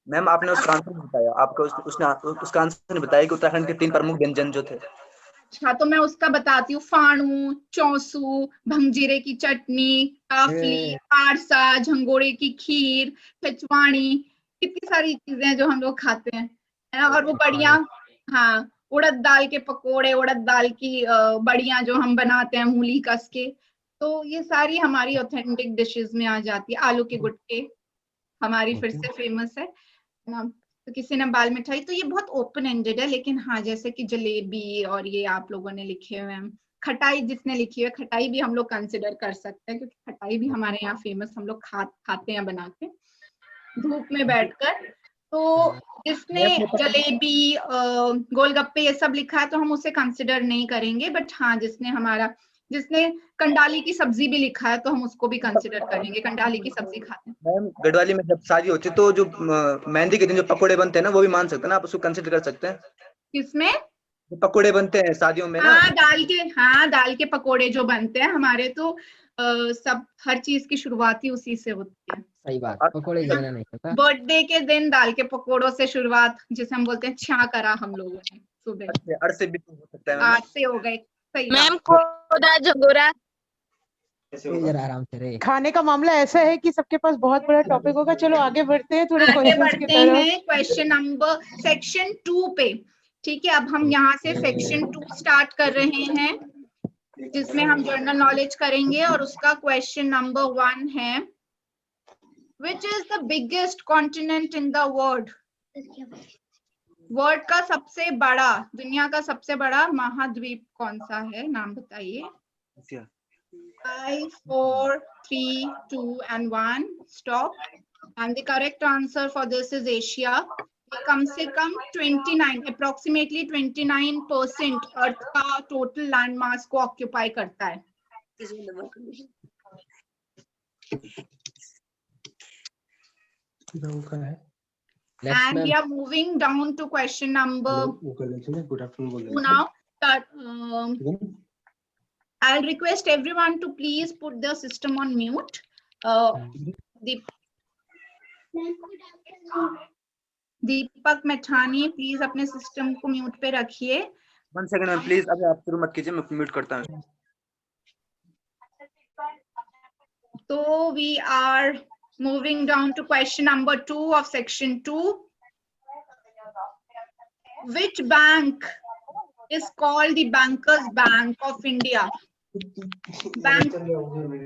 मैम आपने उसका आंसर नहीं बताया, आपको उसका आंसर नहीं बताया कि उत्तराखंड के 3 प्रमुख व्यंजन जो थे। अच्छा, तो मैं उसका बताती हूँ। फाणू, चौसू, भंगजीरे की चटनी, काफली, आरसा, झंगोरे की खीर, खिचवाणी, कितनी सारी चीजें हैं जो हम लोग खाते हैं, है ना। और वो बढ़िया, हाँ, उड़द दाल के पकोड़े, उड़द दाल की बढ़िया जो हम बनाते हैं मूली कस के, तो ये सारी हमारी ऑथेंटिक डिशेस में आ जाती है। आलू के गुटके हमारी फिर से फेमस है ना। तो किसी ने बाल मिठाई, तो ये बहुत ओपन एंडेड है, लेकिन हाँ जैसे कि जलेबी और ये आप लोगों ने लिखे हुए हैं, खटाई जिसने लिखी है, खटाई भी हम लोग कंसिडर कर सकते हैं, क्योंकि खटाई भी हमारे यहाँ फेमस, हम लोग खाते हैं बना के धूप में बैठकर। तो जिसने जलेबी गोलगप्पे ये सब लिखा है तो हम उसे कंसिडर नहीं करेंगे, बट हाँ जिसने कंडाली की सब्जी भी लिखा है तो हम उसको भी कंसिडर करेंगे, कंडाली की सब्जी खाते हैं। मैम गढ़वाली में जब शादी होती है तो जो मेहंदी के दिन जो पकोड़े बनते हैं ना, वो भी मान सकते हैं ना, आप उसको कंसिडर कर सकते हैं। किसमें? जो पकोड़े बनते हैं शादियों में ना, दाल के पकोड़े जो बनते हैं हमारे, तो सब हर चीज की शुरुआत ही उसी से होती है। सही बात, पकोड़े देना नहीं पता। बर्थडे के दिन दाल के पकोड़ों से शुरुआत, जिसे हम बोलते हैं छा करा हम लोगों ने सुबह। अड़ से भी हो सकता है आज से हो गए। सही मैम कोदा झगोरा आराम से रहे। खाने का मामला ऐसा है कि सबके पास बहुत बड़ा टॉपिक होगा। चलो आगे बढ़ते हैं, थोड़े आगे क्वेश्चंस की बढ़ते तरफ। हैं क्वेश्चन नंबर सेक्शन 2 पे। ठीक है, अब हम यहाँ से सेक्शन 2 स्टार्ट कर रहे हैं, जिसमें हम जनरल नॉलेज करेंगे, और उसका क्वेश्चन नंबर 1 है, विच is the biggest continent in the world? World का सबसे बड़ा, दुनिया का सबसे बड़ा महाद्वीप कौन सा है? नाम बताइए। 5 4 3 2 and 1 stop, and the correct answer for this is Asia. कम से कम 29 अप्रोक्सीमेटली 29% अर्थ का टोटल लैंड मास को ऑक्यूपाई करता है। And we are moving down to question number 2 now. I'll request everyone to please put the system on mute. Deepak Maithani please अपने system को mute पे रखिए। 1 second ma'am please, अभी आप शुरू मत कीजिए, मैं म्यूट करता हूँ। तो we are moving down to question number 2 of section 2. Which bank is called the Bankers Bank of India? Bank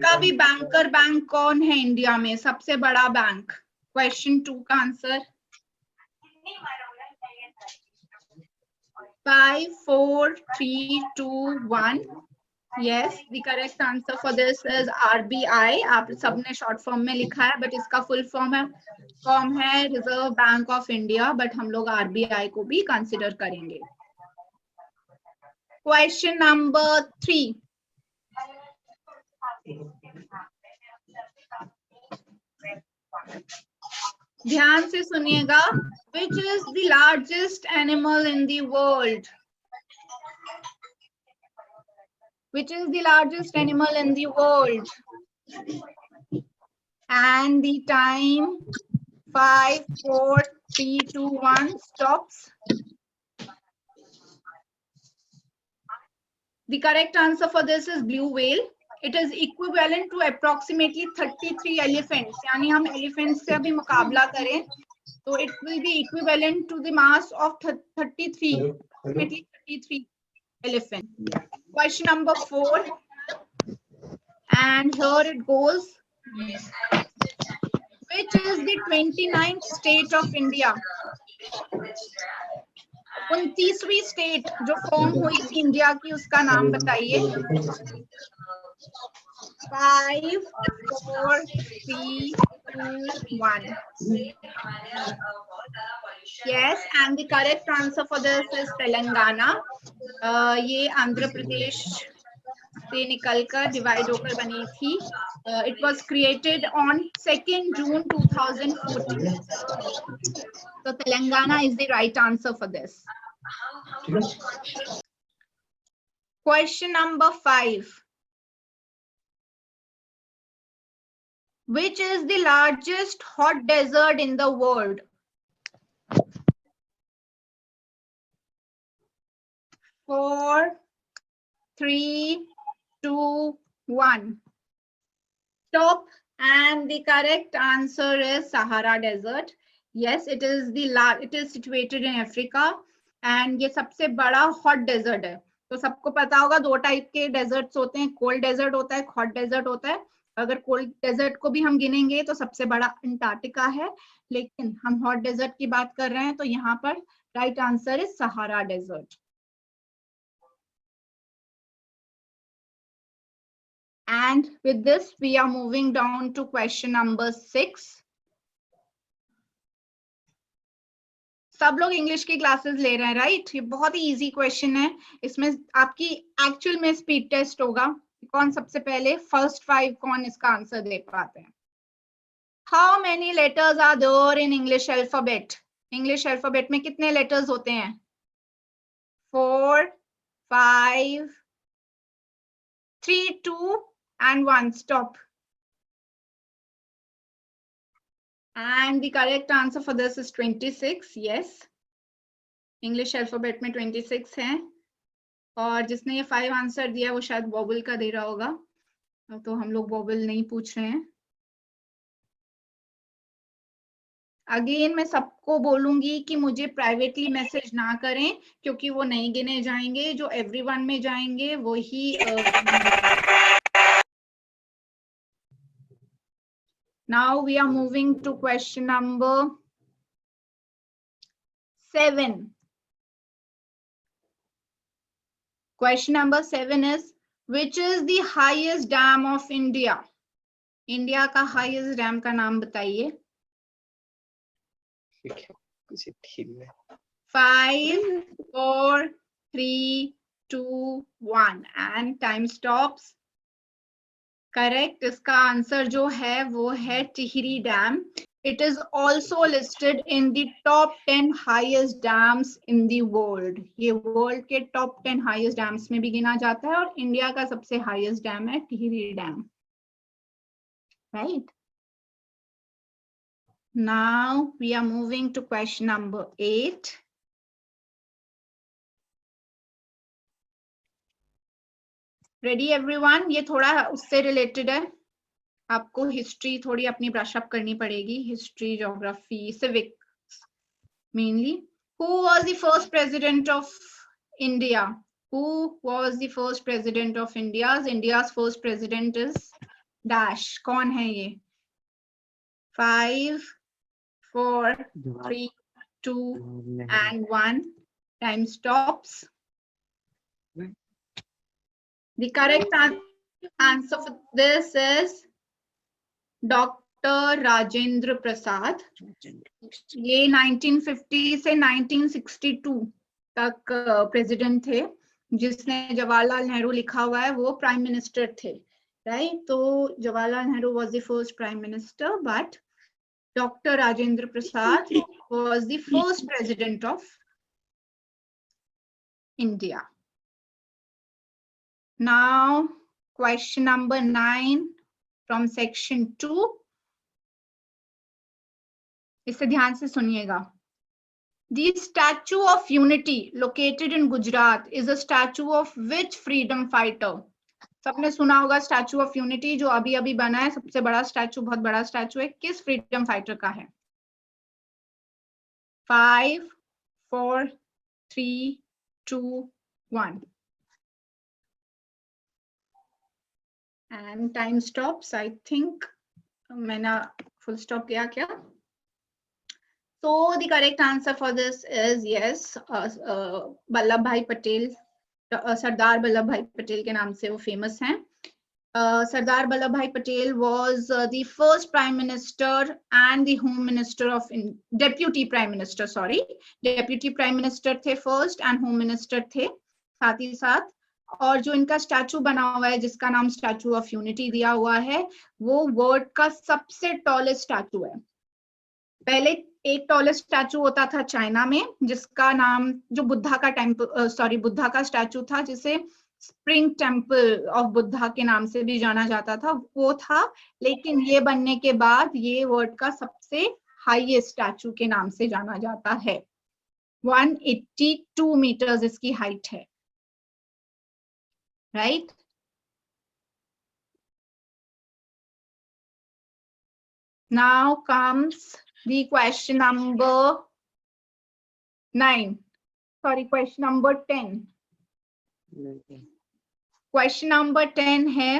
का भी बैंकर बैंक कौन है इंडिया में? सबसे बड़ा बैंक। क्वेश्चन 2 का answer 5 4 3 2 1. Yes, the correct answer for this is RBI. आप सबने शॉर्ट फॉर्म में लिखा है, बट इसका फुल फॉर्म है reserve bank of India, but हम लोग RBI को भी कंसिडर करेंगे। क्वेश्चन नंबर 3, ध्यान से सुनिएगा। Which is the largest animal in the world? Which is the largest animal in the world? And the time 5 4 3 2 1 stops. The correct answer for this is blue whale. It is equivalent to approximately 33 elephants. यानी हम elephants से अभी मुकाबला करें तो it will be equivalent to the mass of 33 elephants. Question number 4, and here it goes. Which is the 29th state of India? 29वीं state जो form हुई थी इंडिया की, उसका नाम बताइए। 5 4 3 2 1. Yes, and the correct answer for this is Telangana. ये आंध्र प्रदेश से निकलकर डिवाइड होकर बनी थी। It was created on 2nd June 2014. So Telangana is the right answer for this. Question number 5. Which is the largest hot desert in the world? 4 3 2 1. Stop, and the correct answer is Sahara Desert. Yes, it is situated in Africa, and ये सबसे बड़ा hot desert है। तो सबको पता होगा 2 type के desserts होते हैं, कोल्ड डेजर्ट होता है, हॉट डेजर्ट होता है। अगर कोल्ड डेजर्ट को भी हम गिनेंगे तो सबसे बड़ा अंटार्कटिका है, लेकिन हम हॉट डेजर्ट की बात कर रहे हैं तो यहाँ पर right answer is Sahara desert. And with this, we are moving down to question number 6. सब लोग इंग्लिश की क्लासेस ले रहे हैं, राइट? ये बहुत ही इजी क्वेश्चन है. इसमें आपकी एक्चुअल में स्पीड टेस्ट होगा. कौन सबसे पहले फर्स्ट 5 कौन इसका आंसर दे पाते हैं? How many letters are there in English alphabet? English alphabet में कितने लेटर्स होते हैं? 4, 5, 3, 2 and 1. Stop. And the correct answer for this is 26. Yes. English alphabet में 26 है. और जिसने ये 5 आंसर दिया वो शायद वॉवल का दे रहा होगा. तो हम लोग वॉवल नहीं पूछ रहे हैं. अगेन मैं सबको बोलूंगी कि मुझे प्राइवेटली मैसेज ना करें क्योंकि वो नहीं गिने जाएंगे. जो एवरीवन में जाएंगे वो ही Now we are moving to question number 7. Question number 7 is, which is the highest dam of India? India का highest dam का नाम बताइए. 5, 4, 3, 2, 1 and time stops. करेक्ट. इसका आंसर जो है वो है Tehri dam. It is also listed in the top 10 highest dams in the world. ये वर्ल्ड के टॉप 10 हाईएस्ट डैम्स में भी गिना जाता है और इंडिया का सबसे हाईएस्ट डैम है Tehri dam. Right. Now we are moving to question number 8. Ready everyone? ये थोड़ा उससे रिलेटेड है. आपको हिस्ट्री थोड़ी अपनी ब्रश अप करनी पड़ेगी. History, geography, civics mainly. Who was the first president of India? Who was the first president of India? India's first president is dash. कौन है ये? 5, 4, 3, 2 and 1. Time stops. The correct answer for this is Dr. Rajendra Prasad. ये 1950 से 1962 तक president थे. जिसने जवाहरलाल नेहरू लिखा हुआ है वो प्राइम मिनिस्टर थे, राइट? तो Jawaharlal Nehru was the first prime minister, but Dr. Rajendra Prasad was the first president of India. Now, question number 9 from section 2. इसे ध्यान से सुनिएगा. The Statue of Unity located in Gujarat is a statue of which freedom fighter? सबने सुना होगा statue of unity जो अभी अभी बना है. सबसे बड़ा स्टैचू, बहुत बड़ा स्टैचू है. किस फ्रीडम फाइटर का है? 5, 4, 3, 2, 1. And time stops. I think मैंने full stop किया क्या? So the correct answer for this is yes, Vallabh भाई पटेल. सरदार वल्लभ भाई पटेल के नाम से वो फेमस हैं. सरदार वल्लभ भाई Patel was the first prime minister and the home minister of deputy prime minister. Deputy prime minister थे first and home minister थे साथ ही साथ. और जो इनका स्टैचू बना हुआ है जिसका नाम स्टैचू ऑफ यूनिटी दिया हुआ है वो वर्ल्ड का सबसे टॉलेस्ट स्टैचू है. पहले एक टॉलेस्ट स्टैचू होता था चाइना में जिसका नाम, जो बुद्धा का बुद्धा का स्टैचू था जिसे स्प्रिंग टेम्पल ऑफ बुद्धा के नाम से भी जाना जाता था, वो था. लेकिन ये बनने के बाद ये वर्ल्ड का सबसे हाईएस्ट स्टैचू के नाम से जाना जाता है. 182 मीटर्स इसकी हाइट है, right? Now comes the question number 9. Sorry, question number 10. Question number 10 है,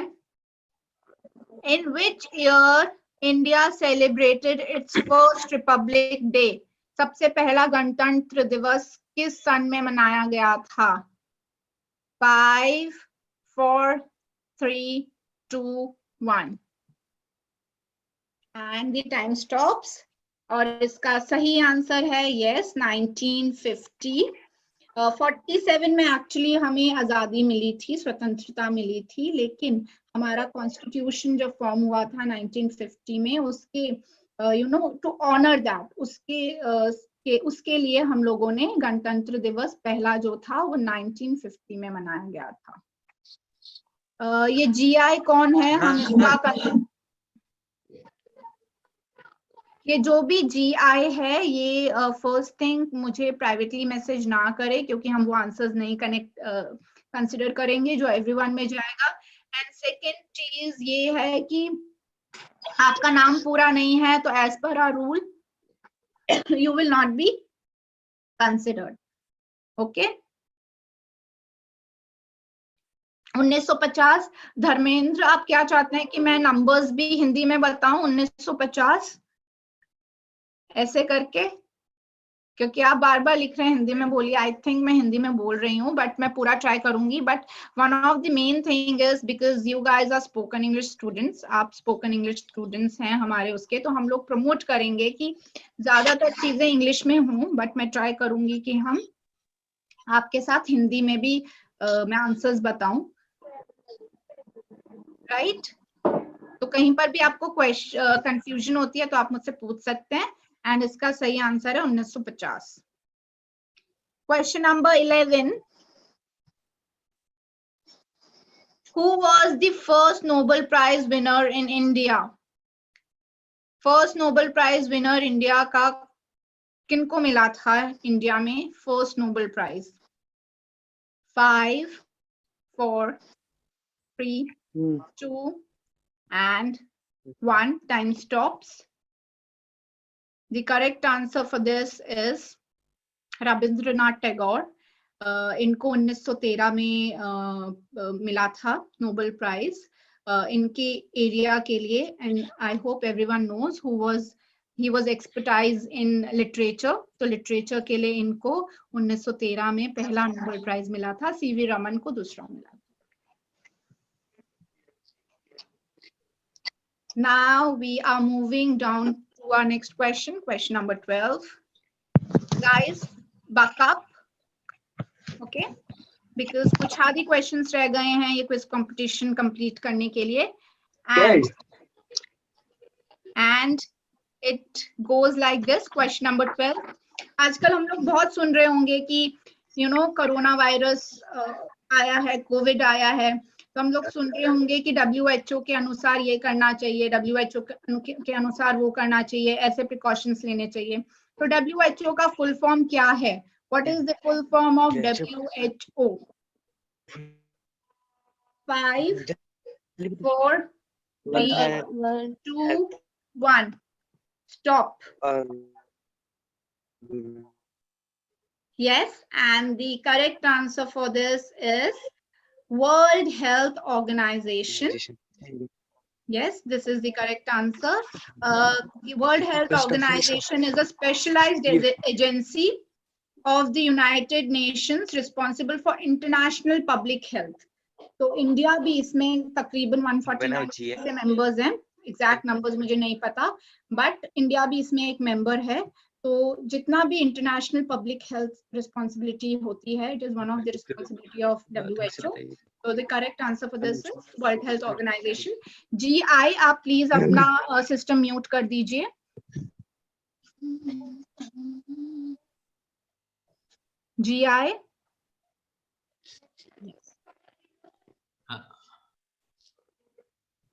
in which year India celebrated its first Republic Day? सबसे पहला गणतंत्र दिवस किस सन में मनाया गया था? 5, 4, 3, 2, 1 and the time stops. और इसका सही आंसर है यस 1950। 47 में एक्चुअली हमें आजादी मिली थी, स्वतंत्रता मिली थी, लेकिन हमारा कॉन्स्टिट्यूशन जब फॉर्म हुआ था 1950 में, उसके टू ऑनर दैट, उसके लिए हम लोगों ने गणतंत्र दिवस पहला जो था वो 1950 में मनाया गया था। ये जीआई कौन है, हम इसका ये जो भी जीआई है, ये फर्स्ट थिंग मुझे प्राइवेटली मैसेज ना करे, क्योंकि हम वो आंसर्स नहीं कंसिडर करेंगे जो एवरीवन में जाएगा। एंड सेकंड चीज ये है कि आपका नाम पूरा नहीं है तो as per our rule you will not be considered. Okay, 1950। Dharmendra, आप क्या चाहते हैं कि मैं नंबर्स भी हिंदी में बताऊं 1950 ऐसे करके, क्योंकि आप बार बार लिख रहे हैं हिंदी में बोलिए। आई थिंक मैं हिंदी में बोल रही हूँ, बट मैं पूरा ट्राई करूंगी। But one of the main thing is because you guys are spoken English students, आप स्पोकन इंग्लिश स्टूडेंट्स हैं हमारे उसके, तो हम लोग प्रमोट करेंगे कि ज्यादातर चीजें इंग्लिश में हों, बट मैं ट्राई करूंगी कि हम आपके साथ हिंदी में भी मैं आंसर्स बताऊं, राइट? तो कहीं पर भी आपको कंफ्यूजन होती है तो आप मुझसे पूछ सकते हैं। एंड इसका सही आंसर है 1950। Question number 11, who was the first Nobel prize winner in India? First Nobel prize winner India का किनको मिला था इंडिया में first Nobel prize? 5, 4, 3, 2 and 1. Time stops. The correct answer for this is Rabindranath Tagore. इनको 1913 में मिला था Nobel prize इनके एरिया के लिए। And I hope everyone knows he was expertise in literature, तो लिटरेचर के लिए इनको 1913 में पहला नोबेल प्राइज मिला था, सीवी रमन को दूसरा मिला। Now we are moving down to our next question, question number 12. Guys, buck up, okay? Because कुछ आधी questions रह गए हैं ये quiz competition complete करने के लिए, and it goes like this. Question number 12. आजकल हम लोग बहुत सुन रहे होंगे कि कोरोना वायरस आया है, कोविड आया है, तो हम लोग सुन रहे होंगे कि WHO के अनुसार ये करना चाहिए, WHO के अनुसार वो करना चाहिए, ऐसे प्रिकॉशंस लेने चाहिए। तो WHO का फुल फॉर्म क्या है? What is the full form of WHO? 5, 4, 3, 2, 1. Stop. Yes, and the correct answer for this is World Health Organization. Yes, this is the correct answer. The World Health Organization is a specialized agency of the United Nations responsible for international public health. तो India भी इसमें तकरीबन 149 से members हैं, exact numbers मुझे नहीं पता, but India भी इसमें एक मेंबर है। तो जितना भी इंटरनेशनल पब्लिक हेल्थ रिस्पॉन्सिबिलिटी होती है, it is one of the responsibility of WHO. So the correct answer for this is World Health Organization. GI, आप प्लीज अपना सिस्टम म्यूट कर दीजिए। GI.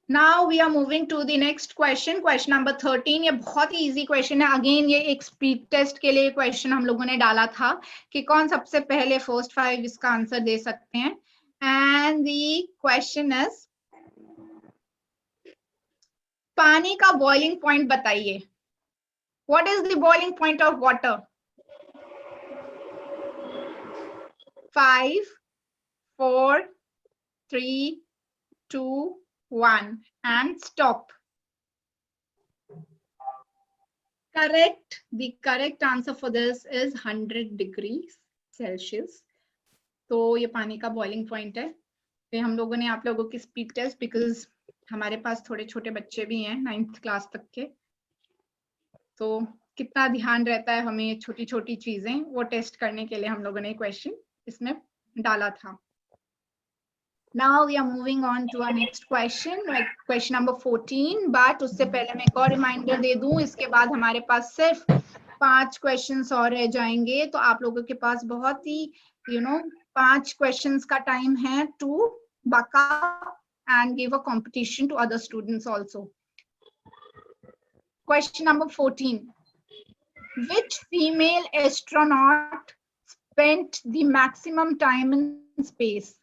Now we are moving to the next question, question number 13. ये बहुत ही easy question है। Again ये एक speed test के लिए question हम लोगों ने डाला था कि कौन सबसे पहले first 5 इसका आंसर दे सकते हैं। And the question is, पानी का boiling point बताइए। What is the boiling point of water? 5, 4, 3, 2, 1 and stop. Correct. The correct answer for this is 100 degrees Celsius. तो ये पानी का बॉइलिंग पॉइंट है। फिर हम लोगों ने आप लोगों की स्पीड टेस्ट, बिकॉज हमारे पास थोड़े छोटे बच्चे भी हैं 9th क्लास तक के, तो कितना ध्यान रहता है हमें छोटी छोटी चीजें, वो टेस्ट करने के लिए हम लोगों ने क्वेश्चन इसमें डाला था। Now we are moving on to our next question, like question number 14. But उससे पहले मैं एक और रिमाइंडर दे दूं, इसके बाद हमारे पास सिर्फ 5 क्वेश्चंस और रह जाएंगे, तो आप लोगों के पास बहुत ही 5 क्वेश्चंस का टाइम है to buck up and give a competition to other students also. Question number 14. Which female astronaut spent the maximum time in space?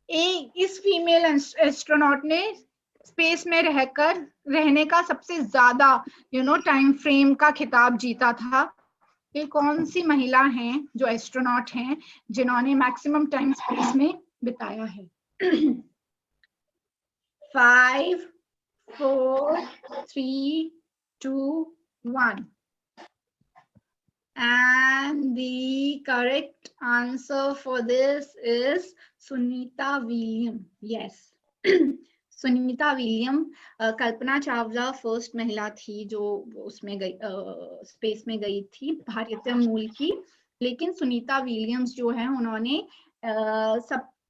इस फीमेल एस्ट्रोनॉट ने स्पेस में रहने का सबसे ज्यादा टाइम फ्रेम का खिताब जीता था। ये कौन सी महिला हैं जो एस्ट्रोनॉट हैं जिन्होंने मैक्सिमम टाइम स्पेस में बिताया है? 5, 4, 3, 2, 1. And the correct answer for this is Sunita Williams. Yes. Sunita William, Kalpana Chawla first महिला थी जो उसमें गई, स्पेस में गई थी, भारतीय मूल की, लेकिन सुनीता विलियम्स जो है उन्होंने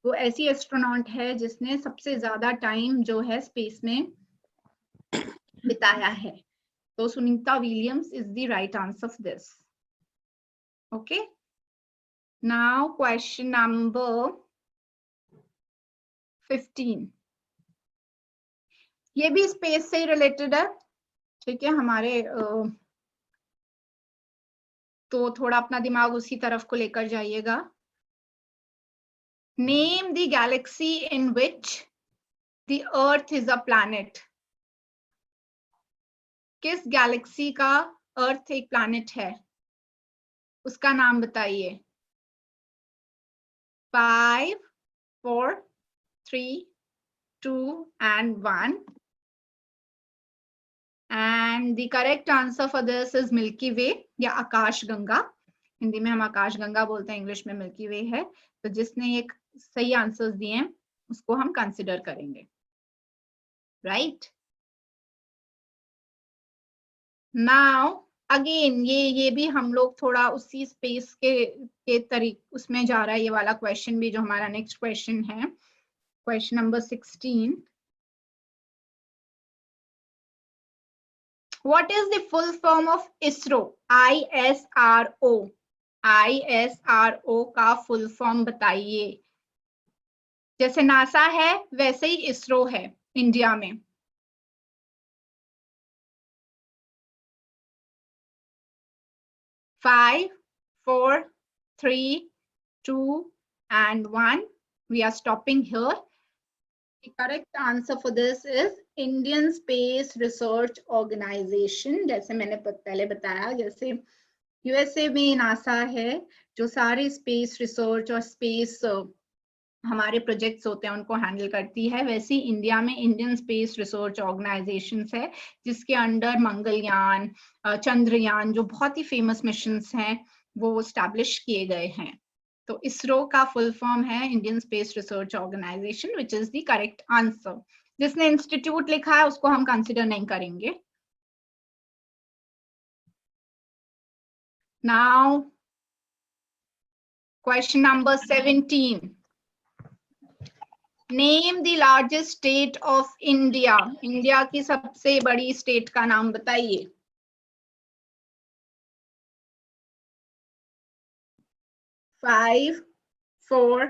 वो ऐसी एस्ट्रोनॉट है जिसने सबसे ज्यादा टाइम जो है स्पेस में बिताया है। तो Sunita Williams is the right answer of this. Okay, now question number 15. ये भी स्पेस से रिलेटेड है, ठीक है, हमारे तो थोड़ा अपना दिमाग उसी तरफ को लेकर जाइएगा। Name the galaxy in which the Earth is a planet. किस गैलेक्सी का अर्थ एक प्लैनेट है, उसका नाम बताइए। 5, 4, 3, 2 and 1. And the correct answer for this is Milky Way या आकाश गंगा। हिंदी में हम आकाश गंगा बोलते हैं, इंग्लिश में मिल्की वे है। तो जिसने ये सही आंसर्स दिए हैं उसको हम कंसिडर करेंगे, राइट। नाउ अगेन ये भी हम लोग थोड़ा उसी स्पेस के तरीके उसमें जा रहा है, ये वाला क्वेश्चन भी जो हमारा नेक्स्ट क्वेश्चन है, question number 16। What is the full form of ISRO? ISRO, ISRO का फुल फॉर्म बताइए। जैसे नासा है वैसे ही इसरो है इंडिया में। Five, 4, 3, 2 and 1. We are stopping here. The correct answer for this is Indian Space Research Organization। जैसे मैंने पहले बताया, जैसे यूएसए में नासा है जो सारे स्पेस रिसर्च और स्पेस हमारे प्रोजेक्ट्स होते हैं उनको हैंडल करती है, वैसे इंडिया में इंडियन स्पेस रिसर्च ऑर्गेनाइजेशन है जिसके अंडर मंगलयान, चंद्रयान जो बहुत ही फेमस मिशंस हैं वो स्टैब्लिश किए गए हैं। तो इसरो का फुल फॉर्म है Indian space research organisation, which is the correct answer. जिसने इंस्टीट्यूट लिखा है उसको हम कंसिडर नहीं करेंगे। Now question number 17। Name the largest state of India. India की सबसे बड़ी स्टेट का नाम बताइए। 5, 4,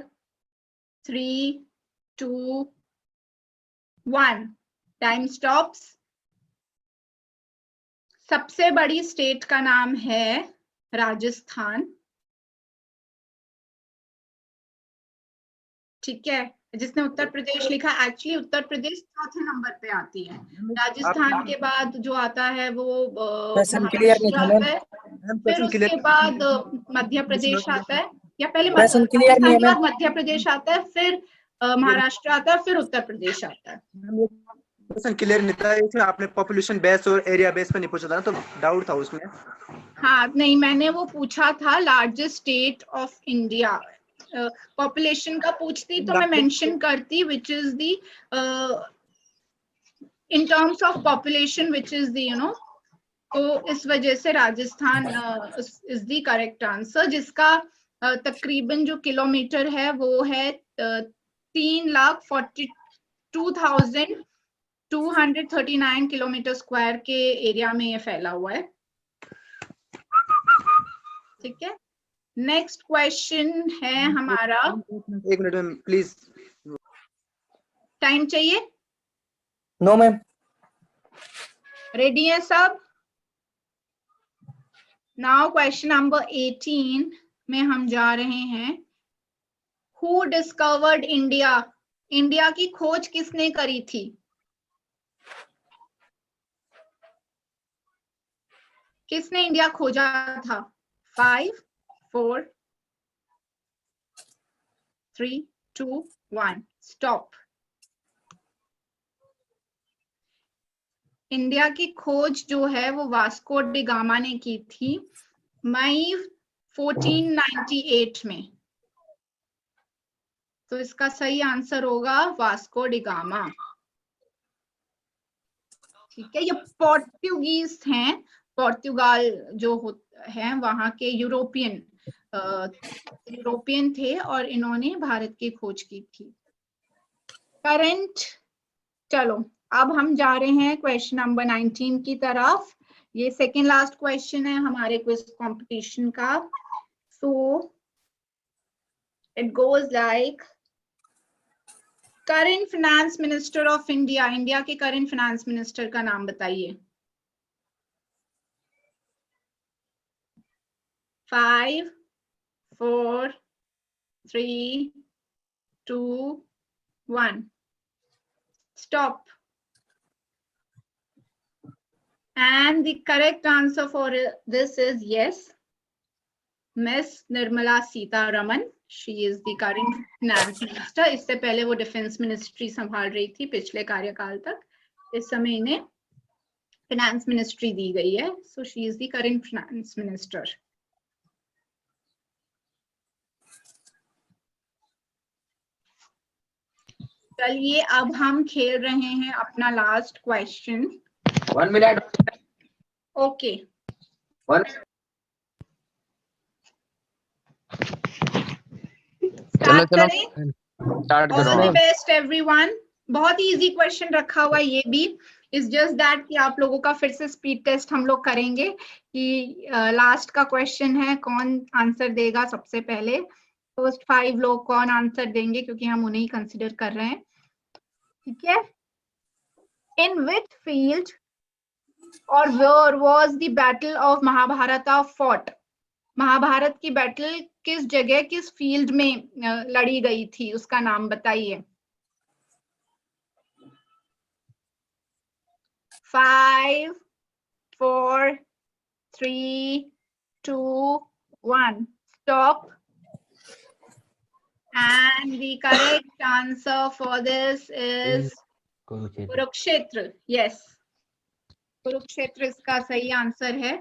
3, 2, 1. Time stops. सबसे बड़ी स्टेट का नाम है राजस्थान, ठीक है। जिसने उत्तर प्रदेश लिखा, एक्चुअली उत्तर प्रदेश चौथे नंबर पे आती है, राजस्थान के बाद जो आता है वो महाराष्ट्र आता है, फिर उसके बाद मध्य प्रदेश आता है, या पहले राजस्थान के बाद मध्य प्रदेश आता है, फिर महाराष्ट्र आता है, फिर उत्तर प्रदेश आता है। क्वेश्चन क्लियर नहीं था, इसमें आपने पॉपुलेशन बेस और एरिया बेस पे नहीं पूछा था, तो डाउट था उसमें। हाँ नहीं, मैंने वो पूछा था largest state of India. Population का पूछती तो मैं मेंशन करती which is the in terms of population, which is the तो इस वजह से Rajasthan is the correct answer, जिसका तकरीबन जो किलोमीटर है वो है 3,42,239 किलोमीटर स्क्वायर के एरिया में ये फैला हुआ है। ठीक है, नेक्स्ट क्वेश्चन है हमारा। 1 मिनट मैम प्लीज। टाइम चाहिए? No ma'am. रेडी है सब? नाउ क्वेश्चन नंबर 18 में हम जा रहे हैं। Who discovered India? इंडिया की खोज किसने करी थी? किसने इंडिया खोजा था? 5 4 3 2 1 स्टॉप। इंडिया की खोज जो है वो वास्को डी गामा ने की थी मई 1498 में। तो इसका सही आंसर होगा वास्को डी गामा। ठीक है, ये पोर्तुगीज हैं, पोर्तुगाल जो हैं वहां के यूरोपियन थे और इन्होंने भारत की खोज की थी। करंट, चलो अब हम जा रहे हैं क्वेश्चन नंबर 19 की तरफ। ये सेकेंड लास्ट क्वेश्चन है हमारे क्विज कंपटीशन का। So it goes like, current finance minister of India, India के करंट फाइनेंस मिनिस्टर का नाम बताइए। 5 4 3 2 1 stop. And the correct answer for this is yes, Miss Nirmala Sitharaman. She is the current finance minister. इससे पहले वो defence ministry संभाल रही थी पिछले कार्यकाल तक। इस समय इन्हें फाइनेंस मिनिस्ट्री दी गई है। So she is the current finance minister. चलिए अब हम खेल रहे हैं अपना last question. 1 minute। Okay, start करें। स्टार्ट ऑल करो। The best everyone. बहुत ही इजी क्वेश्चन रखा हुआ है ये भी। इज जस्ट दैट कि आप लोगों का फिर से स्पीड टेस्ट हम लोग करेंगे कि लास्ट का क्वेश्चन है, कौन आंसर देगा सबसे पहले। फर्स्ट 5 लोग कौन आंसर देंगे, क्योंकि हम उन्हें ही कंसिडर कर रहे हैं। ठीक है, इन विच फील्ड और where was the battle of Mahabharata fought? Mahabharata की बैटल किस जगह, किस फील्ड में लड़ी गई थी, उसका नाम बताइए। 5 4 3 2 1 stop. And the correct answer for this is Kurukshetra. Yes, Kurukshetra इसका सही आंसर है।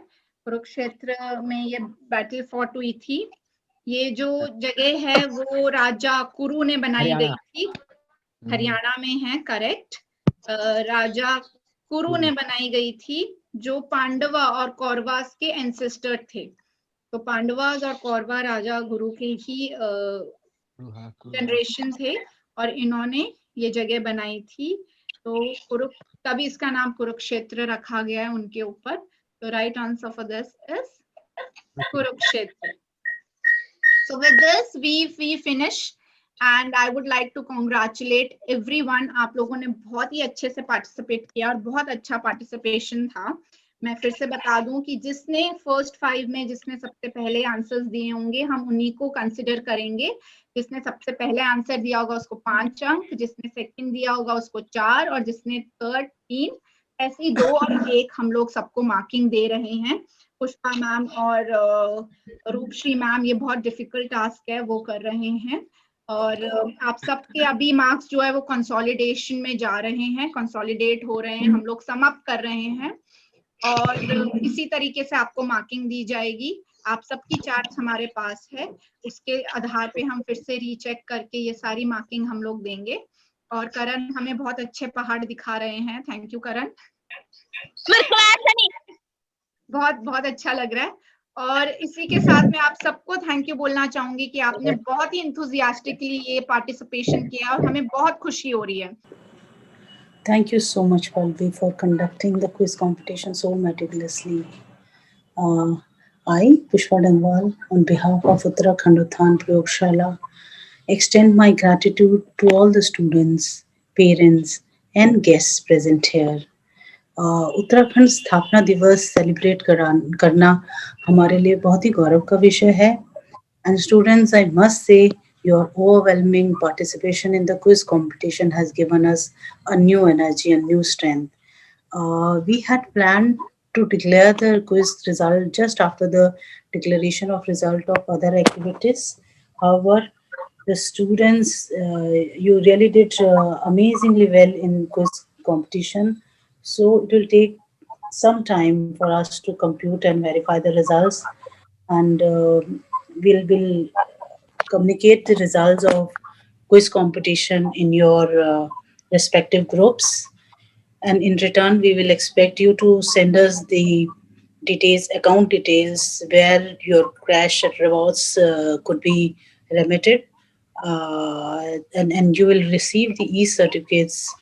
कुरुक्षेत्र में ये बैटल फॉट हुई थी। ये जो जगह है वो राजा कुरु ने बनाई गई थी, हरियाणा में है, करेक्ट। राजा कुरु ने बनाई गई थी, जो पांडवा और कौरवास के एंसेस्टर थे। तो पांडवास और कौरवा राजा गुरु के ही जनरेशन थे और इन्होंने ये जगह बनाई थी। तो तभी इसका नाम कुरुक्षेत्र रखा गया है उनके ऊपर। तो right answer for this is Kurukshetra. So with this we finish and I would like to congratulate everyone. आप लोगों ने बहुत ही अच्छे से पार्टिसिपेट किया और बहुत अच्छा पार्टिसिपेशन था। मैं फिर से बता दूं कि जिसने फर्स्ट 5 में जिसने सबसे पहले आंसर्स दिए होंगे हम उन्हीं को कंसिडर करेंगे। जिसने सबसे पहले आंसर दिया होगा उसको 5 अंक, जिसने सेकंड दिया होगा उसको 4 और जिसने थर्ड 3, ऐसे ही 2 और 1 हम लोग सबको मार्किंग दे रहे हैं। पुष्पा मैम और रूपश्री मैम ये बहुत डिफिकल्ट टास्क है वो कर रहे हैं और आप सबके अभी मार्क्स जो है वो कंसोलिडेशन में जा रहे हैं, कंसोलिडेट हो रहे हैं, हम लोग सम अप कर रहे हैं और इसी तरीके से आपको मार्किंग दी जाएगी। आप सबकी चार्ट्स हमारे पास है, उसके आधार पे हम फिर से रीचेक करके ये सारी मार्किंग हम लोग देंगे और करण हमें बहुत अच्छे पहाड़ दिखा रहे हैं। थैंक यू करण, बहुत बहुत अच्छा लग रहा है। और इसी के साथ मैं आप सबको थैंक यू बोलना चाहूंगी कि आपने बहुत ही इंथुजियास्टिकली ये पार्टिसिपेशन किया और हमें बहुत खुशी हो रही है। Thank you so much, Palvi, for conducting the quiz competition so meticulously. I, Pushpa Dangwal, on behalf of Uttarakhand Uthan Prayogshala, extend my gratitude to all the students, parents, and guests present here. Uttarakhand स्थापना दिवस celebrate करना हमारे लिए बहुत ही गौरव का विषय है। And students, I must say, your overwhelming participation in the quiz competition has given us a new energy and new strength. We had planned to declare the quiz result just after the declaration of result of other activities. However, the students, you really did amazingly well in quiz competition. So it will take some time for us to compute and verify the results, and we'll communicate the results of quiz competition in your respective groups. And in return, we will expect you to send us the details, account details, where your cash rewards could be remitted, and you will receive the e-certificates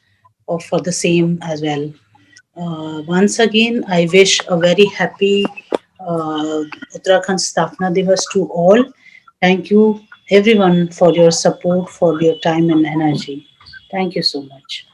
for the same as well. Once again, I wish a very happy Uttarakhand Sthapna Divas to all. Thank you everyone for your support, for your time and energy. Thank you so much.